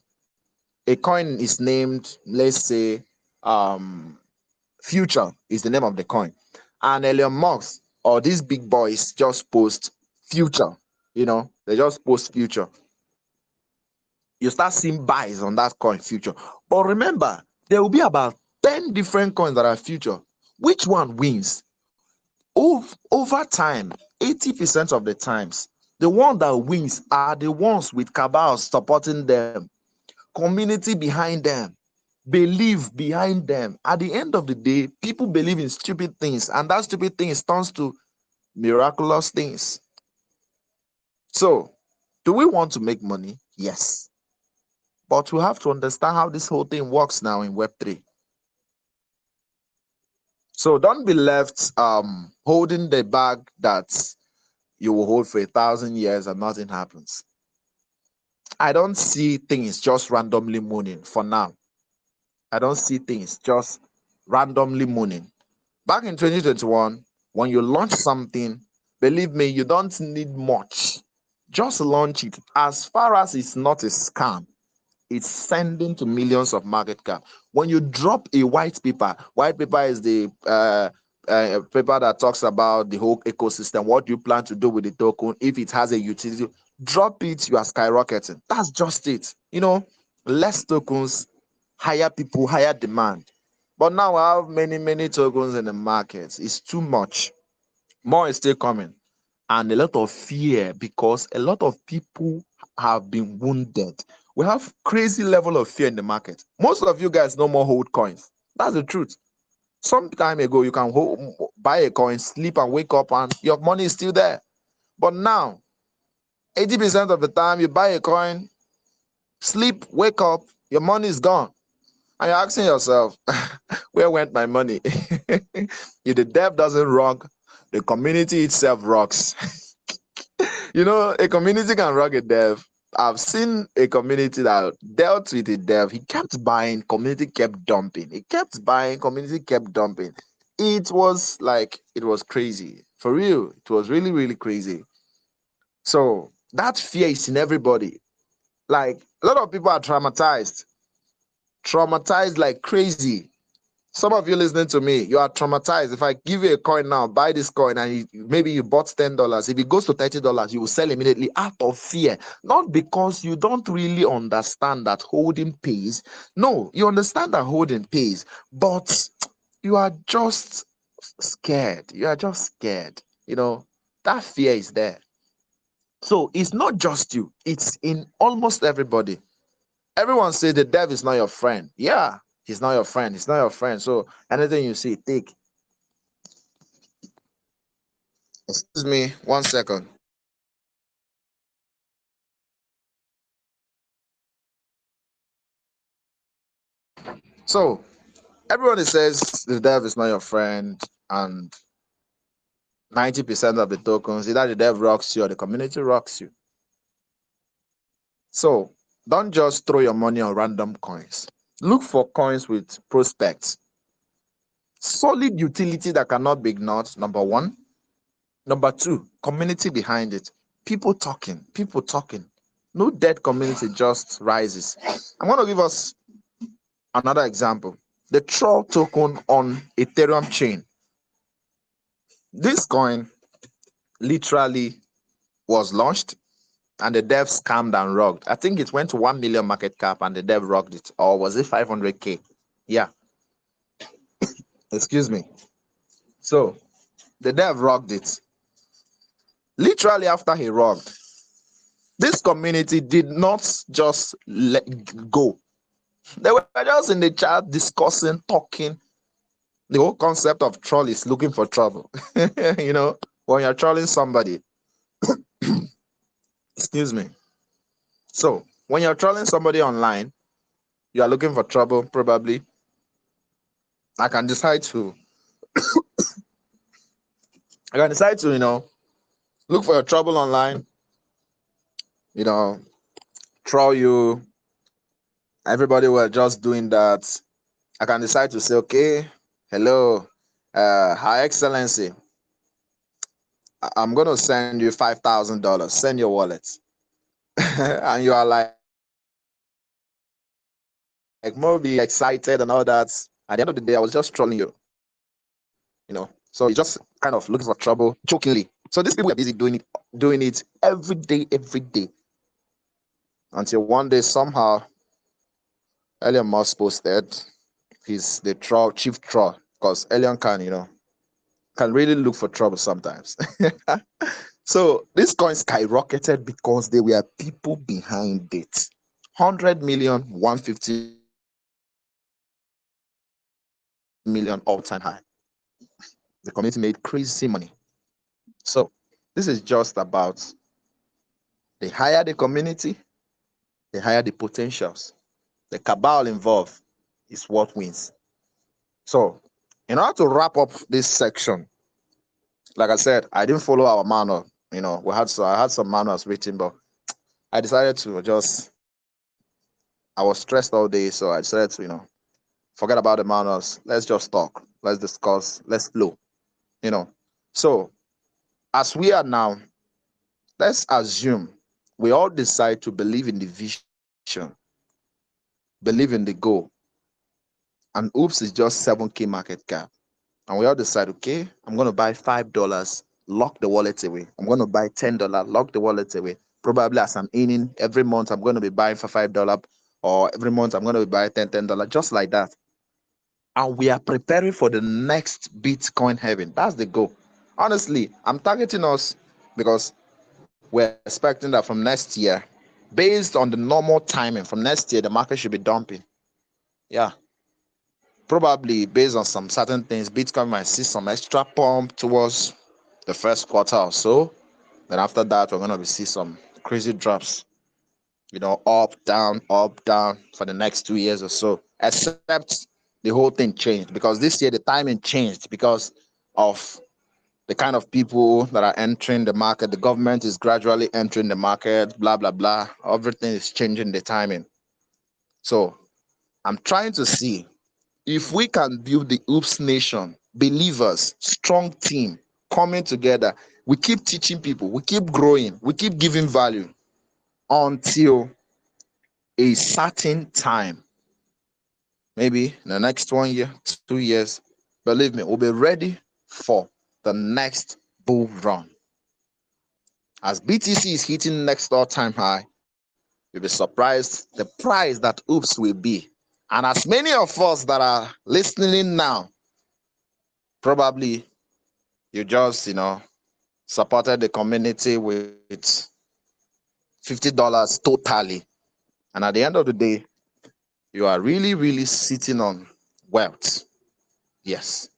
a coin is named, let's say, um, Future is the name of the coin, and Elon Musk or these big boys just post Future. They just post Future. You start seeing buys on that coin Future. But remember, there will be about 10 different coins that are Future. Which one wins? Over time, 80% of the times, the one that wins are the ones with cabals supporting them, community behind them, believe behind them. At the end of the day, people believe in stupid things, and that stupid things turns to miraculous things. So, do we want to make money? Yes. But we have to understand how this whole thing works now in Web3. So don't be left holding the bag that you will hold for 1,000 years and nothing happens. I don't see things just randomly mooning for now. I don't see things just randomly mooning. Back in 2021, when you launch something, believe me, you don't need much. Just launch it. As far as it's not a scam, it's sending to millions of market cap. When you drop a white paper is the paper that talks about the whole ecosystem. What do you plan to do with the token? If it has a utility, drop it, you are skyrocketing. That's just it. Less tokens, higher people, higher demand. But now I have many tokens in the market. It's too much. More is still coming. And a lot of fear because a lot of people have been wounded. We have crazy level of fear in the market. Most of you guys no more hold coins. That's the truth. Some time ago, you can buy a coin, sleep and wake up, and your money is still there. But now, 80% of the time, you buy a coin, sleep, wake up, your money is gone. And you're asking yourself, where went my money? If the dev doesn't rock, the community itself rocks. A community can rock a dev. I've seen a community that dealt with a dev. He kept buying, community kept dumping. He kept buying, community kept dumping. It was like, it was crazy. For real, it was really, really crazy. So that fear is in everybody. Like, a lot of people are traumatized like crazy. Some of you listening to me, you are traumatized. If I give you a coin now, buy this coin, and maybe you bought $10. If it goes to $30, you will sell immediately out of fear. Not because you don't really understand that holding pays. No, you understand that holding pays, but you are just scared. You are just scared. That fear is there. So it's not just you, it's in almost everybody. Everyone say the devil is not your friend. Yeah, he's not your friend. He's not your friend. So anything you see, take. Excuse me, 1 second. So everybody says the dev is not your friend, and 90% of the tokens, either the dev rocks you or the community rocks you. So don't just throw your money on random coins. Look for coins with prospects. Solid utility that cannot be ignored, number one. Number two, community behind it. People talking, people talking. No dead community just rises. I'm going to give us another example. The Troll token on Ethereum chain. This coin literally was launched and the dev scammed and rogged. I think it went to 1 million market cap and the dev rogged it. Or was it 500K? Yeah, excuse me. So the dev rogged it. Literally after he rogged, this community did not just let go. They were just in the chat discussing, talking. The whole concept of troll is looking for trouble. When you're trolling somebody, excuse me. So when you're trolling somebody online, you are looking for trouble, probably. I can decide to, look for your trouble online, you know, troll you. Everybody were just doing that. I can decide to say, okay, hello, High Excellency, I'm going to send you $5,000. Send your wallet. And you are like maybe excited and all that. At the end of the day, I was just trolling you. So you just kind of looking for trouble jokingly. So these people were busy doing it every day, until one day somehow Elon Musk posted he's the chief troll, because Elon can really look for trouble sometimes. So this coin skyrocketed because there were people behind it. 100 million, 150 million all-time high. The community made crazy money. So this is just about the higher the community, the higher the potentials. The cabal involved is what wins. So in order to wrap up this section, like I said, I didn't follow our manual. I had some manuals written, but I decided to I was stressed all day, so I decided to, forget about the manuals. Let's just talk. Let's discuss. Let's flow. You know. So as we are now, let's assume we all decide to believe in the vision, believe in the goal, and Oops is just 7K market cap. And we all decide, okay, I'm going to buy $5, lock the wallet away. I'm going to buy $10, lock the wallet away. Probably as I'm earning every month, I'm going to be buying for $5, or every month I'm going to be buying $10, just like that. And we are preparing for the next Bitcoin heaven. That's the goal. Honestly, I'm targeting us because we're expecting that from next year, based on the normal timing, from next year, the market should be dumping. Yeah. Probably based on some certain things, Bitcoin might see some extra pump towards the first quarter or so. Then after that, we're going to see some crazy drops, up, down for the next 2 years or so. Except the whole thing changed, because this year the timing changed because of the kind of people that are entering the market. The government is gradually entering the market, blah, blah, blah. Everything is changing the timing. So I'm trying to see if we can build the Oops Nation, believers, strong team coming together. We keep teaching people, we keep growing, we keep giving value until a certain time, maybe in the next 1 year, 2 years. Believe me, we'll be ready for the next bull run. As BTC is hitting next all-time high, you'll be surprised the price that Oops will be. And as many of us that are listening now, probably you just, supported the community with $50 totally. And at the end of the day, you are really, really sitting on wealth. Yes,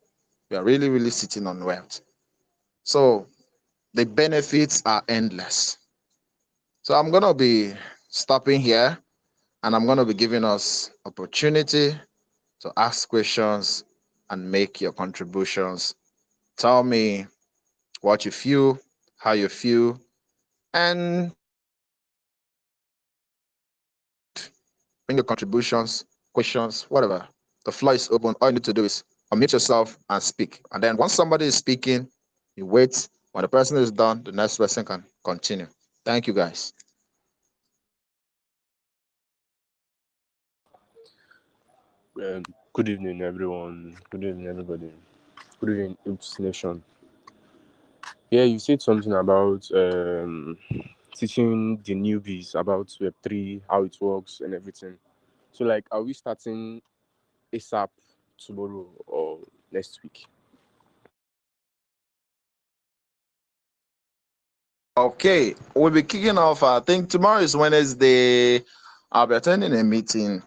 you are really, really sitting on wealth. So the benefits are endless. So I'm going to be stopping here, and I'm going to be giving us opportunity to ask questions and make your contributions. Tell me what you feel, how you feel, and bring your contributions, questions, whatever. The floor is open. All you need to do is unmute yourself and speak. And then once somebody is speaking, you wait. When the person is done, the next person can continue. Thank you, guys. Um, Good evening, everyone. Good evening, everybody. Good evening, OopsNation. Yeah, you said something about teaching the newbies about Web3, how it works, and everything. So, like, are we starting ASAP tomorrow or next week? Okay, we'll be kicking off. I think tomorrow is Wednesday. I'll be attending a meeting,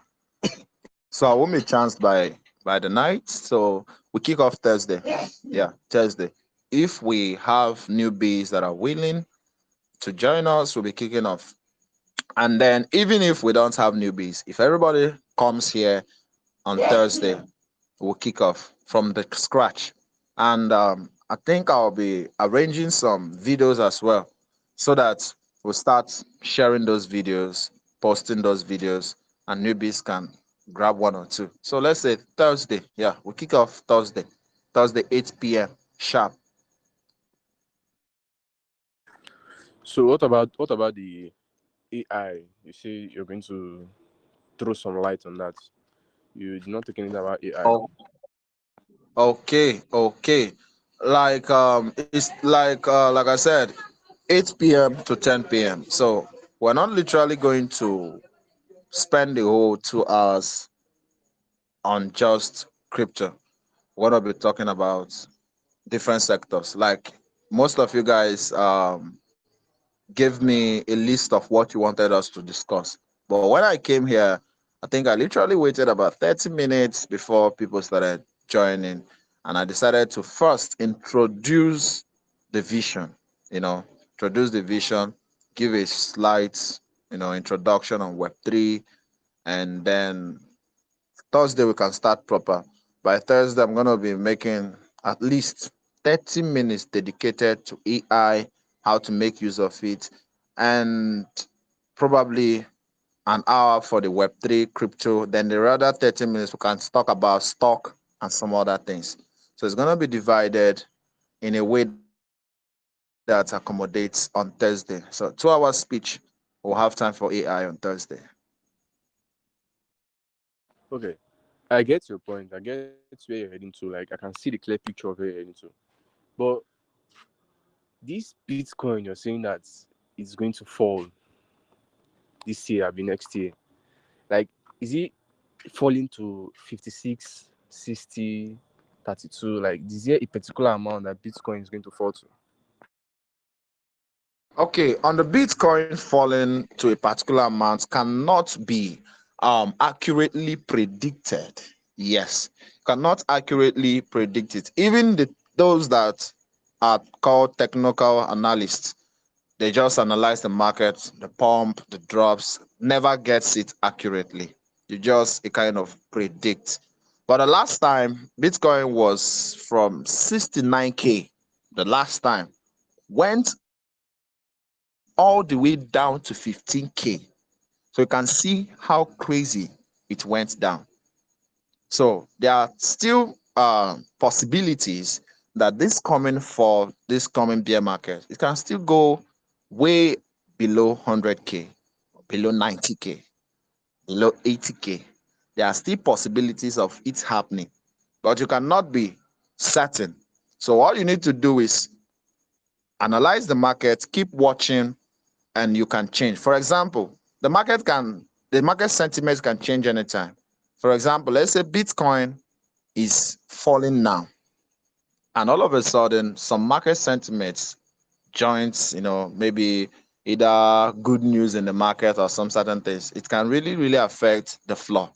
so I won't be chanced by the night. So we kick off Thursday. Yeah, Thursday. If we have newbies that are willing to join us, we'll be kicking off. And then even if we don't have newbies, if everybody comes here on Thursday, we'll kick off from the scratch. And I think I'll be arranging some videos as well so that we'll start sharing those videos, posting those videos, and newbies can grab one or two. So let's say Thursday. Yeah, we'll kick off Thursday, Thursday, 8 p.m. sharp. So, what about the AI? You say you're going to throw some light on that. You did not take anything about AI. Oh, okay. It's like I said, 8 p.m. to 10 p.m. So we're not literally going to spend the whole 2 hours on just crypto. We're going to be talking about different sectors. Like most of you guys gave me a list of what you wanted us to discuss. But when I came here, I think I literally waited about 30 minutes before people started joining. And I decided to first introduce the vision, introduce the vision, give a slight, introduction on Web3, and then Thursday we can start proper. By Thursday, I'm gonna be making at least 30 minutes dedicated to AI, how to make use of it, and probably an hour for the Web3 crypto. Then the other 30 minutes we can talk about stock and some other things. So it's gonna be divided in a way that accommodates on Thursday. So 2 hours speech, we'll have time for AI on Thursday. Okay, I get your point. I get where you're heading to. Like, I can see the clear picture of where you're heading to. But this Bitcoin, you're saying that it's going to fall this year, I'll be next year. Like, is it falling to 56, 60, 32? Like, is there a particular amount that Bitcoin is going to fall to? Okay, on the Bitcoin falling to a particular amount cannot be accurately predicted. Yes, cannot accurately predict it. Even those that are called technical analysts, they just analyze the market, the pump, the drops, never gets it accurately. You just kind of predict. But the last time Bitcoin was from 69K, the last time, went all the way down to 15K. So you can see how crazy it went down. So there are still possibilities that this coming bear market, it can still go way below 100K, below 90K, below 80K. There are still possibilities of it happening, but you cannot be certain. So all you need to do is analyze the market, keep watching, and you can change. For example, the market sentiment can change anytime. For example, let's say Bitcoin is falling now, and all of a sudden some market sentiments joins, maybe either good news in the market or some certain things. It can really, really affect the floor.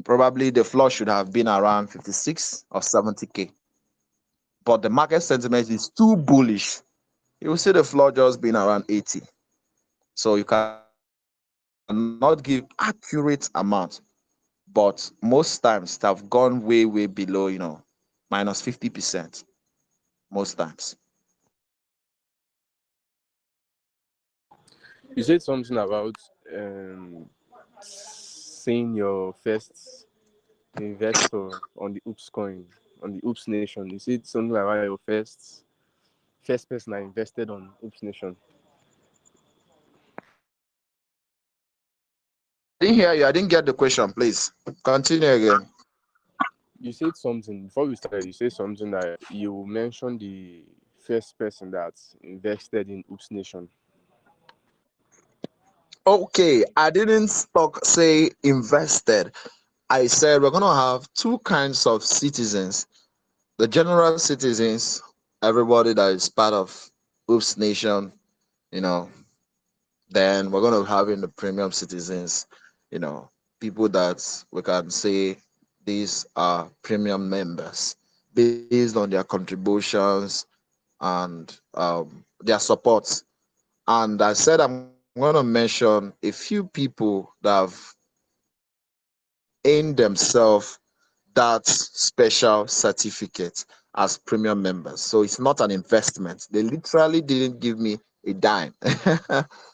Probably the floor should have been around 56 or 70K, but the market sentiment is too bullish. You will see the floor just being around 80. So you cannot give accurate amount, but most times it have gone way, way below, minus 50%, most times. You said something about seeing your first investor on the Oops coin, on the Oops Nation. You said something about your first person I invested on Oops Nation. I didn't hear you. I didn't get the question. Please continue again. You said something before we started. You said something that you mentioned the first person that invested in Oops Nation. Okay, I didn't say invested. I said we're gonna have two kinds of citizens: the general citizens, everybody that is part of Oops Nation, you know. Then we're gonna have in the premium citizens, you know, people that we can say these are premium members based on their contributions and their support. And I said I'm going to mention a few people that have earned themselves that special certificate as premium members. So it's not an investment. They literally didn't give me a dime.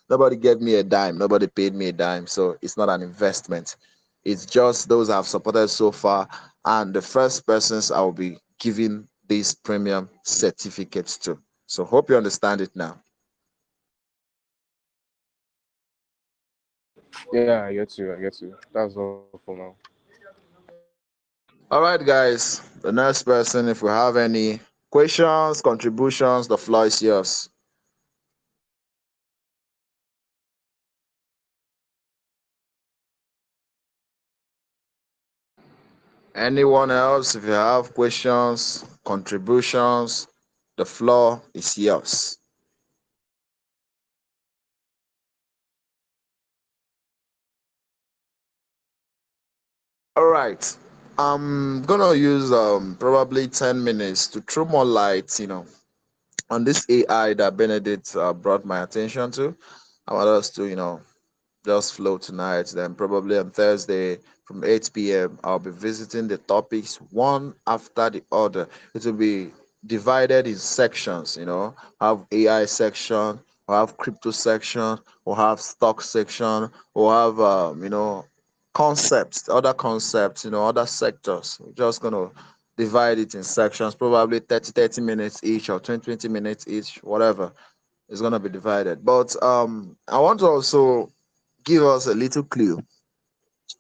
Nobody gave me a dime. Nobody paid me a dime. So it's not an investment. It's just those I've supported so far. And the first persons I will be giving these premium certificates to. So hope you understand it now. Yeah, I get you. I get you. That's all for now. All right, guys. The next person, if we have any questions, contributions, the floor is yours. Anyone else, if you have questions, contributions, the floor is yours. All right. I'm gonna use probably 10 minutes to throw more light, on this AI that Benedict brought my attention to. I want us to, just flow tonight. Then probably on Thursday from 8 p.m. I'll be visiting the topics one after the other. It will be divided in sections. Have AI section, or have crypto section, or have stock section, or have concepts, other sectors. We're just gonna divide it in sections, probably 30 minutes each or 20 minutes each, whatever is gonna be divided. But I want to also give us a little clue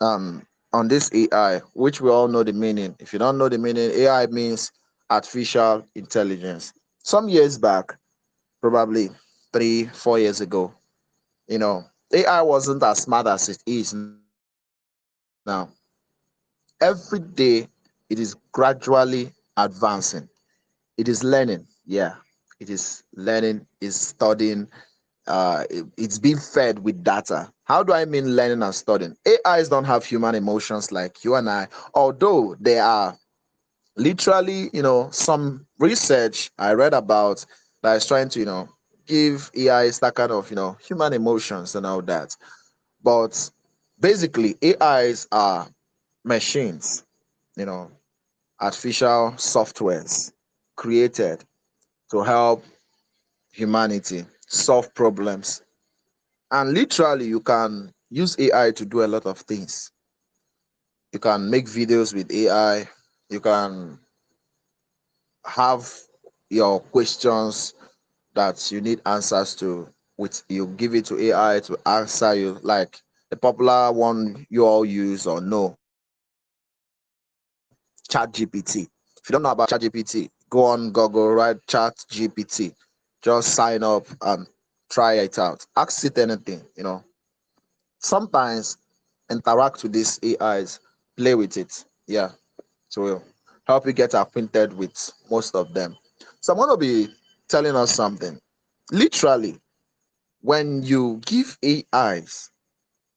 on this AI, which we all know the meaning. If you don't know the meaning, AI means artificial intelligence. Some years back, probably 3, 4 years ago, AI wasn't as smart as it is now. Every day it is gradually advancing. It is learning. Yeah, it is learning, is studying, it's being fed with data. How do I mean learning and studying? AIs don't have human emotions like you and I, although there are literally, some research I read about that is trying to, give AIs that kind of, human emotions and all that. But basically, AIs are machines, you know, artificial softwares created to help humanity solve problems. And literally, you can use AI to do a lot of things. You can make videos with AI. You can have your questions that you need answers to, with you give it to AI to answer you, like the popular one you all use or know, chat GPT. If you don't know about chat GPT, go on Google, write chat GPT, just sign up and try it out, ask it anything. Sometimes interact with these AIs, play with it. Yeah, it will help you get acquainted with most of them. So I'm going to be telling us something. Literally, when you give AIs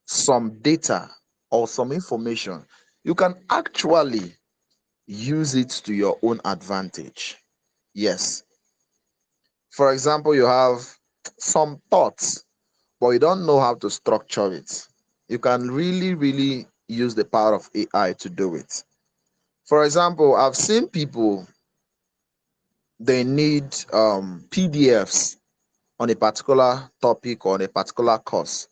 some data or some information, you can actually use it to your own advantage. Yes. For example, you have some thoughts, but you don't know how to structure it. You can really, really use the power of AI to do it. For example, I've seen people, they need PDFs on a particular topic or on a particular course.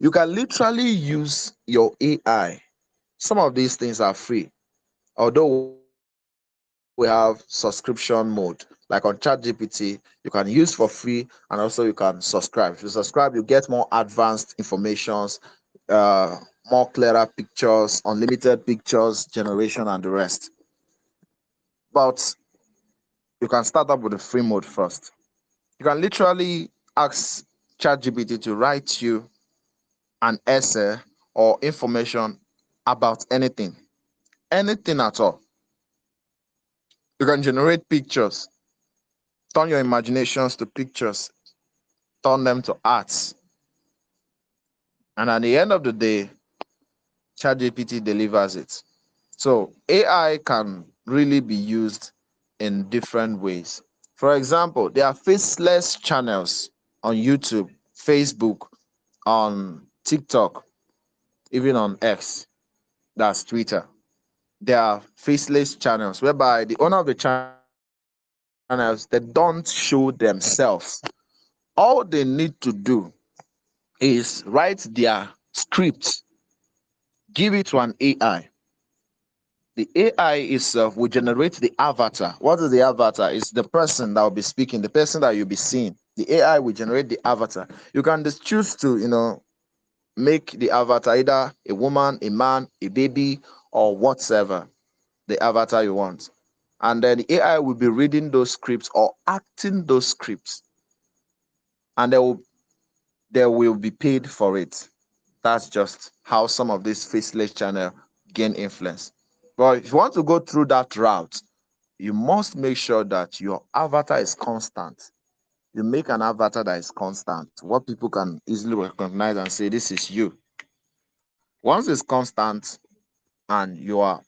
You can literally use your AI. Some of these things are free, although we have subscription mode. Like on ChatGPT, you can use for free and also you can subscribe. If you subscribe, you get more advanced informations, more clearer pictures, unlimited pictures, generation, and the rest. But you can start up with the free mode first. You can literally ask ChatGPT to write you an essay or information about anything at all. You can generate pictures, turn your imaginations to pictures, turn them to arts. And at the end of the day, ChatGPT delivers it. So AI can really be used in different ways. For example, there are faceless channels on YouTube, Facebook, on TikTok, even on X, that's Twitter. There are faceless channels whereby the owner of the channels, they don't show themselves. All they need to do is write their script, give it to an AI. The AI itself will generate the avatar. What is the avatar? It's the person that will be speaking, the person that you'll be seeing. The AI will generate the avatar. You can just choose to, make the avatar either a woman, a man, a baby, or whatever the avatar you want. And then the AI will be reading those scripts or acting those scripts, and they will be paid for it. That's just how some of these faceless channel gain influence. But if you want to go through that route, you must make sure that your avatar is constant. You make an avatar that is constant, what people can easily recognize and say, this is you. Once it's constant and you are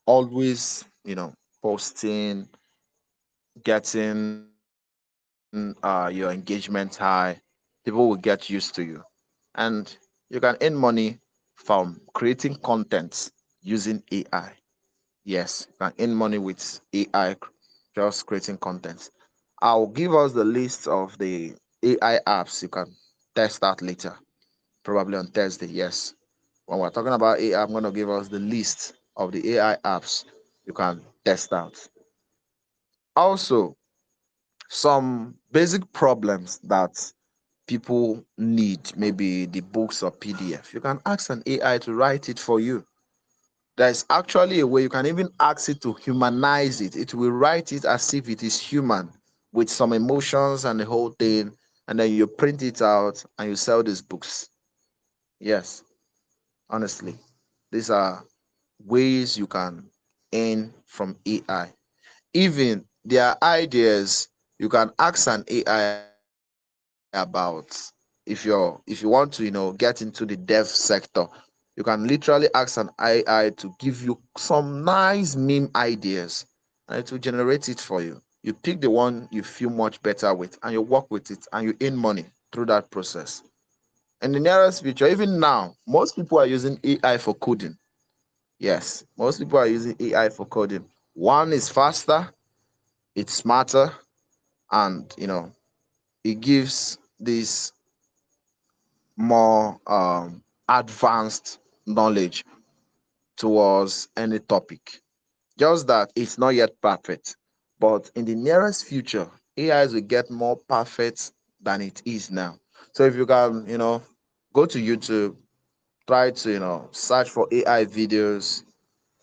always, posting, getting your engagement high, people will get used to you. And you can earn money from creating content using AI. Yes, you can earn money with AI, just creating content. I'll give us the list of the AI apps you can test out later, probably on Thursday. Yes. When we're talking about AI, I'm going to give us the list of the AI apps you can test out. Also, some basic problems that people need, maybe the books or PDF. You can ask an AI to write it for you. There's actually a way you can even ask it to humanize it. It will write it as if it is human with some emotions and the whole thing. And then you print it out and you sell these books. Yes, honestly, these are ways you can earn from AI. Even there are ideas you can ask an AI about. If you want to get into the dev sector, you can literally ask an AI to give you some nice meme ideas, and it will generate it for you. You pick the one you feel much better with and you work with it and you earn money through that process. In the nearest future, even now, most people are using AI for coding. Yes, most people are using AI for coding. One is faster, it's smarter, and it gives this more advanced knowledge towards any topic. Just that it's not yet perfect, but in the nearest future, AIs will get more perfect than it is now. So if you can, go to YouTube, try to, search for AI videos,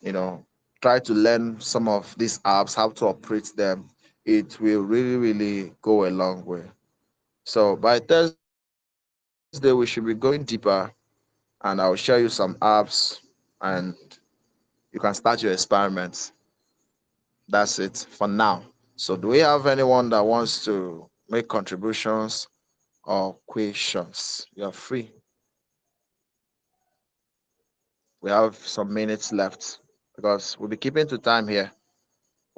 you know, try to learn some of these apps, how to operate them. It will really, really go a long way. So by Thursday, we should be going deeper, and I'll share you some apps, and you can start your experiments. That's it for now. So do we have anyone that wants to make contributions or questions? You're free. We have some minutes left because we'll be keeping to time here.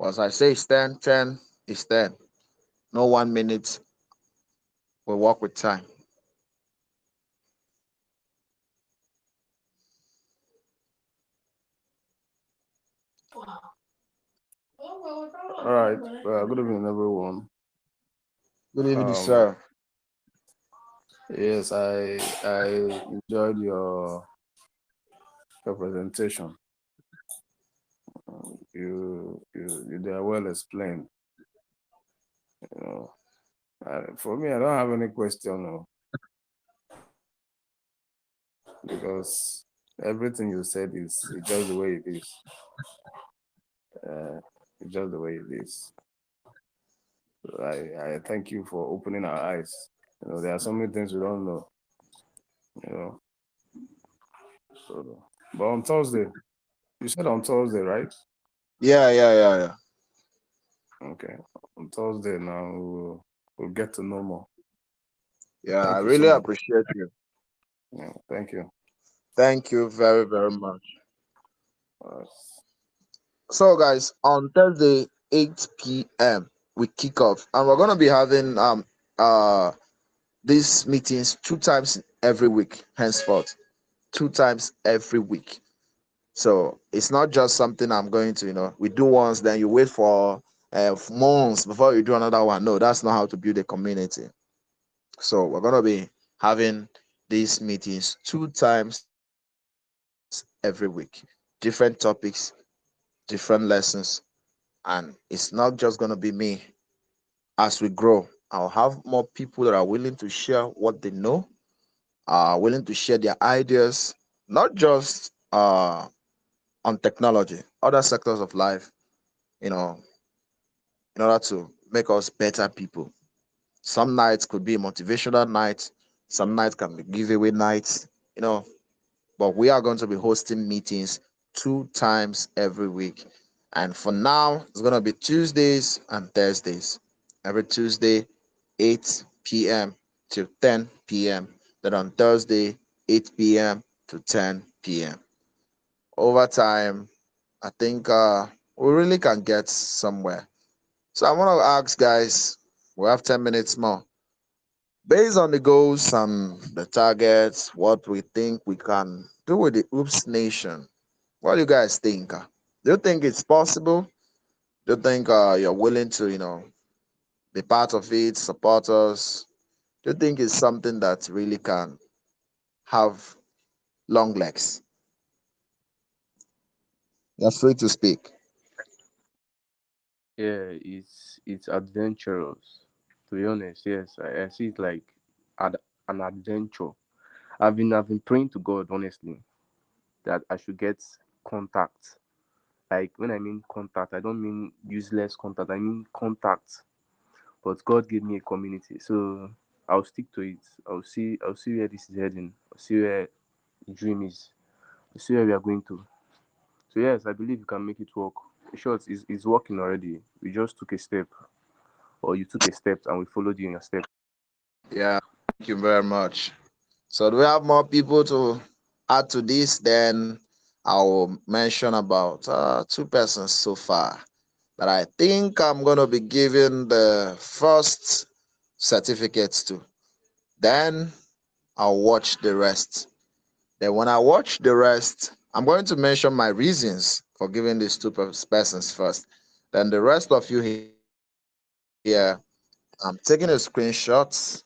As I say, it's 10, 10 is 10. No 1 minute. We work with time. All right. Good evening, everyone. Good evening, Um, sir. yes, I enjoyed your presentation. You they are well explained. You know, for me, I don't have any question because everything you said is just the way it is. Uh, it's just the way it is. I thank you for opening our eyes. There are so many things we don't know. You know, so but on Thursday, you said on Thursday, right? Yeah, yeah, yeah, yeah. Okay. On Thursday now we'll get to know more. Yeah, I Thank you so really much. appreciate you. Yeah, thank you. Thank you very, very much. Uh, So, guys, on Thursday, 8 p.m., we kick off, and we're gonna be having these meetings 2 times every week, henceforth, 2 times every week. So it's not just something I'm going to, we do once, then you wait for months before you do another one. No, that's not how to build a community. So we're gonna be having these meetings 2 times every week, different topics, different lessons, and it's not just gonna be me. As we grow, I'll have more people that are willing to share what they know, are willing to share their ideas, not just on technology, other sectors of life, you know, in order to make us better people. Some nights could be motivational nights, some nights can be giveaway nights, you know, but we are going to be hosting meetings 2 times every week. And for now, it's going to be Tuesdays and Thursdays. Every Tuesday, 8 p.m. to 10 p.m. Then on Thursday, 8 p.m. to 10 p.m. Over time, I think we really can get somewhere. So I want to ask guys, we have 10 minutes more. Based on the goals and the targets, what we think we can do with the Oops Nation, what do you guys think? Do you think it's possible? Do you think you're willing to, be part of it, support us? Do you think it's something that really can have long legs? You're free to speak. Yeah, it's adventurous. To be honest, yes, I see it like an adventure. I've been praying to God honestly that I should get contact. Like when I mean contact, I don't mean useless contact. I mean contact. But God gave me a community, so I'll stick to it. I'll see where this is heading. I'll see where the dream is. I'll see where we are going to. So yes, I believe you can make it work. In short, it's working already. We just took a step, or you took a step, and we followed you in your step. Yeah, thank you very much. So do we have more people to add to this? Then I'll mention about 2 persons so far that I think I'm gonna be giving the first certificates to. Then I'll watch the rest. Then when I watch the rest, I'm going to mention my reasons for giving these 2 persons first. Then the rest of you here, you will I'm taking a screenshot.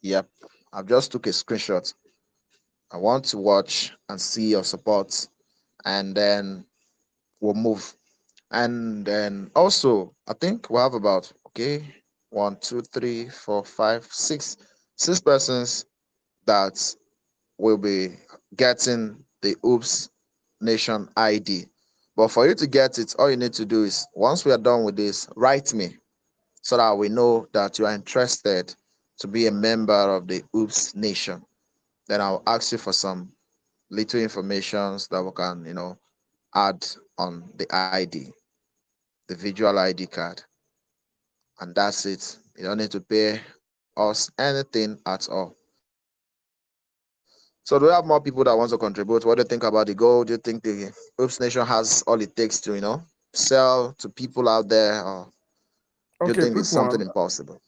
Yep, I've just took a screenshot. I want to watch and see your support, and then we'll move. And then also, I think we have about okay, one, two, three, four, five, six persons that will be getting the Oops Nation ID. But for you to get it, all you need to do is once we are done with this, write me so that we know that you are interested to be a member of the Oops Nation. Then I'll ask you for some little informations that we can, add on the ID, the visual ID card, and that's it. You don't need to pay us anything at all. So do we have more people that want to contribute? What do you think about the goal? Do you think the Oops Nation has all it takes to, sell to people out there, or do you think it's Okay, something quick one. impossible?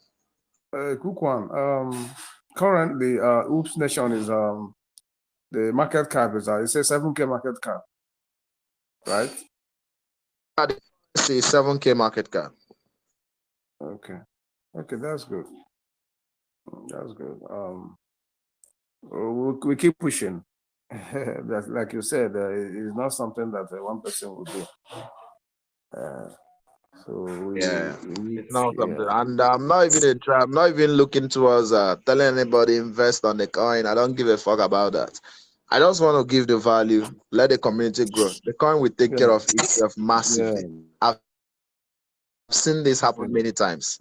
Quick one. Currently, Oops Nation is the market cap is it says 7K market cap, right? Yeah, the currency is 7K market cap. Okay. Okay, that's good. That's good. We keep pushing. That's like you said, it's not something that one person will do. Uh, so Yeah, we need, it's not yeah, something, and I'm not even looking towards telling anybody invest on the coin. I don't give a fuck about that. I just want to give the value, let the community grow. The coin will take care yeah, of itself yeah, massively. I've seen this happen many times.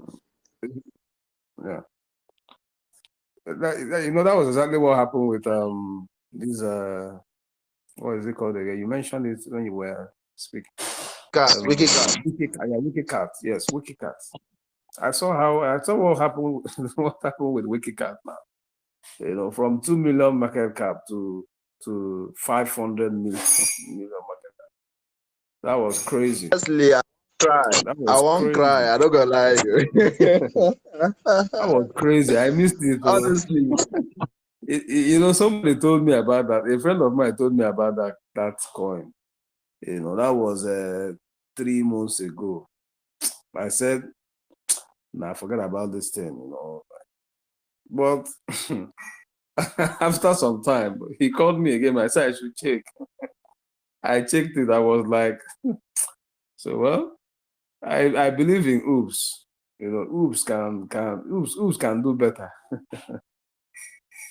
yeah. That was exactly what happened with these what is it called again? You mentioned it when you were speaking. Wiki card. WikiCat. Yes, WikiCat. I saw what happened what happened with WikiCat now. From 2 million market cap to 500 million market cap. That was crazy. Honestly, cry. That I was won't cry. crazy. I don't gonna lie to you. That was crazy. I missed it. Honestly, Somebody told me about that. A friend of mine told me about that coin. That was 3 months ago. I said, nah, forget about this thing. But after some time, he called me again. I said I should check. I checked it. I was like, so well, I believe in Oops. Oops can do better.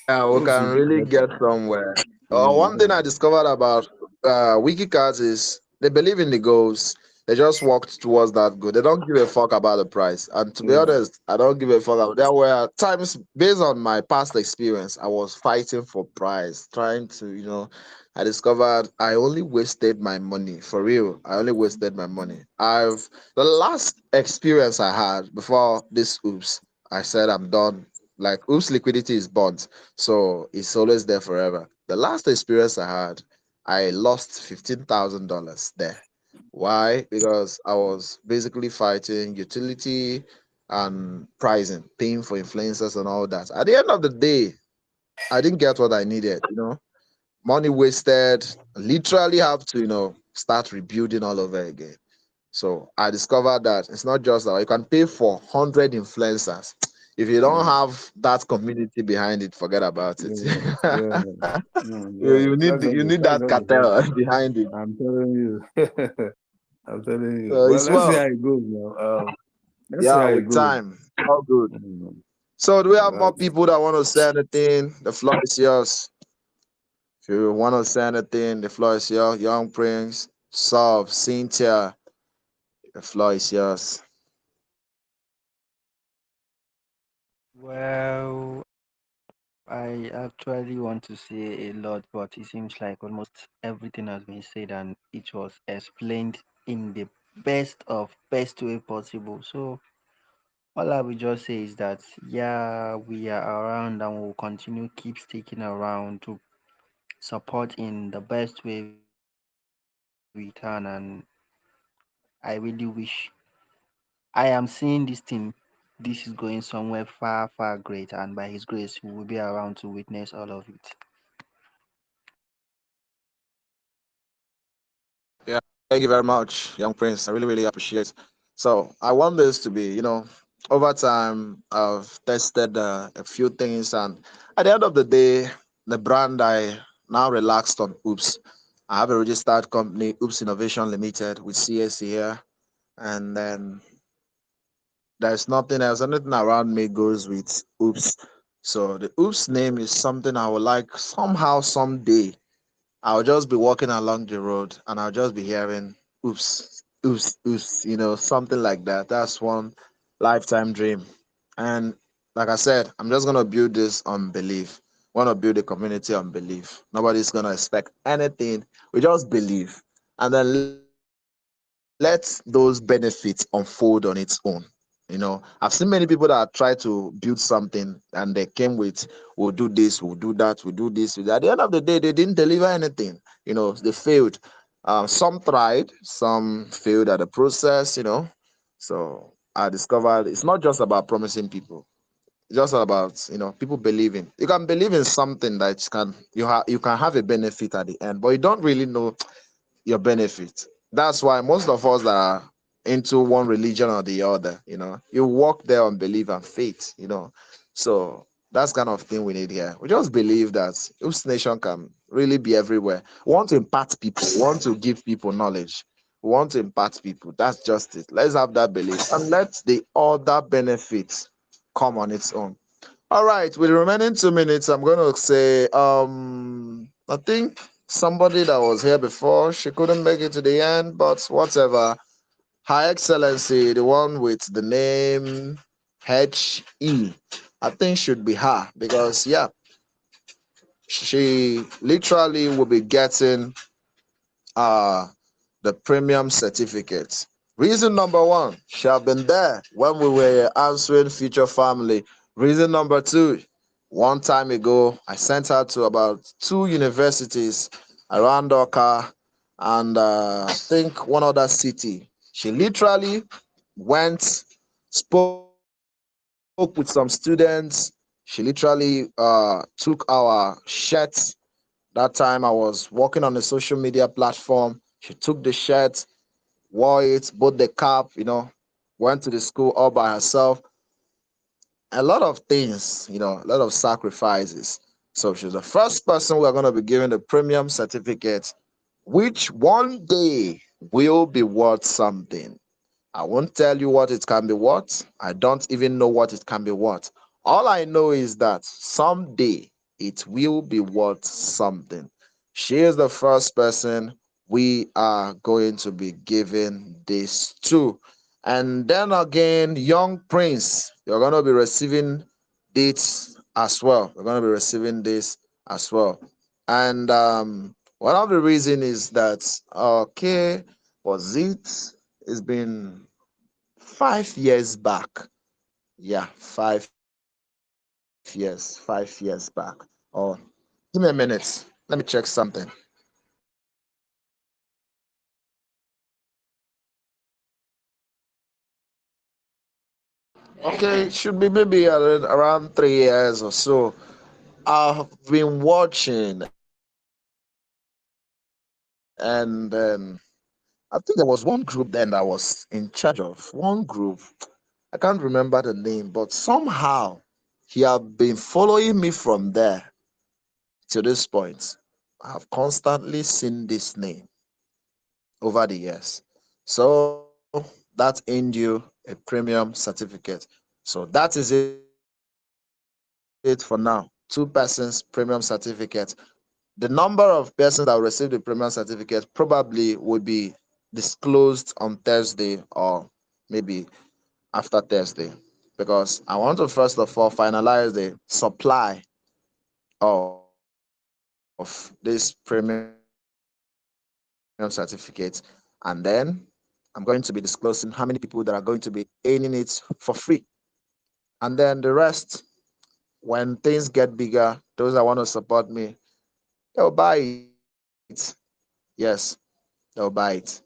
yeah, we Oops can will do really get better. somewhere. One thing I Mhm. discovered about WikiCards is they believe in the goals. They just walked towards that goal. They don't give a fuck about the price. And to be Yeah, honest, I don't give a fuck about. There were times based on my past experience, I was fighting for price, trying to, I discovered I only wasted my money for real. I only wasted my money. The last experience I had before this oops, I said I'm done. Like oops, liquidity is burnt, so it's always there forever. The last experience I had, I lost $15,000 there. Why? Because I was basically fighting utility and pricing, paying for influencers and all that. At the end of the day, I didn't get what I needed. Money wasted. Literally have to, start rebuilding all over again. So I discovered that it's not just that you can pay for 100 influencers. If you don't yeah, have that community behind it, forget about it. yeah, yeah. Yeah, you need you need that's that just the cartel thing. behind it. I'm telling you. I'm telling you. So Well, it's let's see how well, it goes now. Let's see yeah, how it with goes. time, all good. Mm, So do we have more That's people that want to say anything? The floor is yours. If you want to say anything, the floor is yours. Young Prince, Sov, Cynthia, the floor is yours. Well, I actually want to say a lot, but it seems like almost everything has been said and it was explained in the best way possible. So all I will just say is that yeah, we are around and we'll continue keep sticking around to support in the best way we can. And I really wish I am seeing this thing. This is going somewhere far, far great, and by His grace, we will be around to witness all of it. Yeah, thank you very much, Young Prince. I really, really appreciate. So I want this to be, Over time, I've tested a few things, and at the end of the day, the brand I now relaxed on Oops. I have a registered company, Oops Innovation Limited, with CAC here, and then there's nothing else. Anything around me goes with Oops. So the Oops name is something I would like somehow, someday. I'll just be walking along the road and I'll just be hearing oops, oops, oops, something like that. That's one lifetime dream. And like I said, I'm just gonna build this on belief. Want to build a community on belief. Nobody's gonna expect anything. We just believe. And then let those benefits unfold on its own. I've seen many people that try to build something and they came with, we'll do this, we'll do that, we'll do this. At the end of the day, they didn't deliver anything. They failed. Some tried, some failed at the process. So I discovered it's not just about promising people. It's just about people believing. You can believe in something that you can have a benefit at the end, but you don't really know your benefit. That's why most of us that are into one religion or the other, you walk there on belief and faith. So that's kind of thing we need here. We just believe that Oops Nation can really be everywhere. We want to impart people, we want to give people knowledge. We want to impart people. That's just it. Let's have that belief and let the other benefits come on its own. All right, with the remaining 2 minutes, I'm going to say, I think somebody that was here before, she couldn't make it to the end, but whatever. Her Excellency, the one with the name HE, I think should be her because, yeah, she literally will be getting uh the premium certificate. Reason number one, she have been there when we were answering future family. Reason number two, one time ago, I sent her to about two universities around Oka and I think one other city. She literally went, spoke with some students. She literally took our shirts. That time I was working on a social media platform. She took the shirt, wore it, both the cap, went to the school all by herself. A lot of things, a lot of sacrifices. So she's the first person we're going to be giving the premium certificate, which one day will be worth something. I won't tell you what it can be worth. I don't even know what it can be worth. All I know is that someday it will be worth something. She is the first person we are going to be giving this to. And then again, Young Prince, you're going to be receiving this as well. You're going to be receiving this as well. And one of the reasons is that, okay, was it's been 5 years back. Yeah, 5 years, 5 years back. Oh, give me a minute. Let me check something. Okay, it should be maybe around 3 years or so. I've been watching, and I think there was one group then that was in charge of. One group. I can't remember the name, but somehow he have been following me from there to this point. I've constantly seen this name over the years. So that earned you a premium certificate. So that is it for now. Two persons premium certificate. The number of persons that will receive the premium certificate probably would be disclosed on Thursday or maybe after Thursday because I want to first of all finalize the supply of this premium certificate and then I'm going to be disclosing how many people that are going to be earning it for free. And then the rest, when things get bigger, those that want to support me, they'll buy it. Yes, they'll buy it.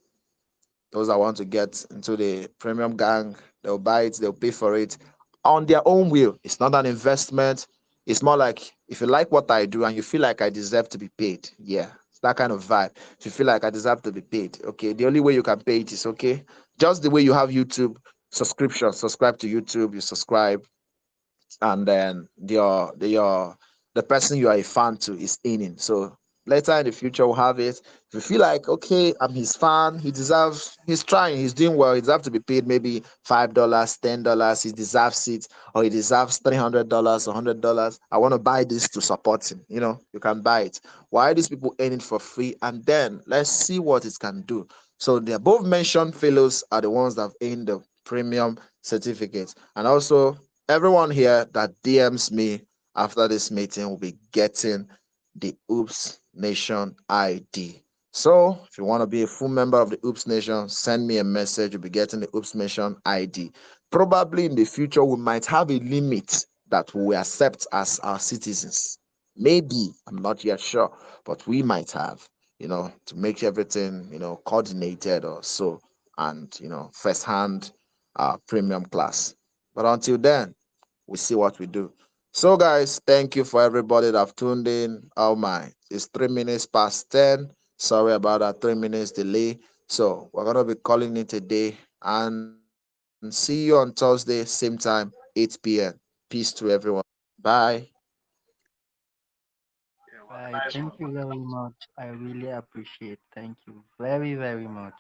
Those that want to get into the premium gang, they'll buy it, they'll pay for it on their own will. It's not an investment. It's more like if you like what I do and you feel like I deserve to be paid. Yeah, it's that kind of vibe. If you feel like I deserve to be paid, okay, the only way you can pay it is okay. Just the way you have YouTube, subscription. Subscribe to YouTube. You subscribe, and then the person you are a fan to is in it. So later in the future we'll have it. If you feel like, okay, I'm his fan, he deserves, he's trying, he's doing well, he deserves to be paid maybe $5, $10, he deserves it, or he deserves $300 or $100. I want to buy this to support him. You can buy it. Why these people earn it for free? And then let's see what it can do. So the above mentioned fellows are the ones that have earned the premium certificates. And also, everyone here that DMs me after this meeting will be getting the Oops Nation ID. So, if you want to be a full member of the Oops Nation, send me a message. You'll be getting the Oops Nation ID. Probably in the future, we might have a limit that we accept as our citizens. Maybe, I'm not yet sure, but we might have, to make everything, coordinated or so, and, first hand premium class. But until then, we see what we do. So, guys, thank you for everybody that have tuned in. Oh my, it's 3 minutes past 10. Sorry about that 3 minutes delay. So, we're gonna be calling it a day and see you on Thursday, same time, 8 p.m. Peace to everyone. Bye. Right. Thank you very much. I really appreciate. Thank you very, very much.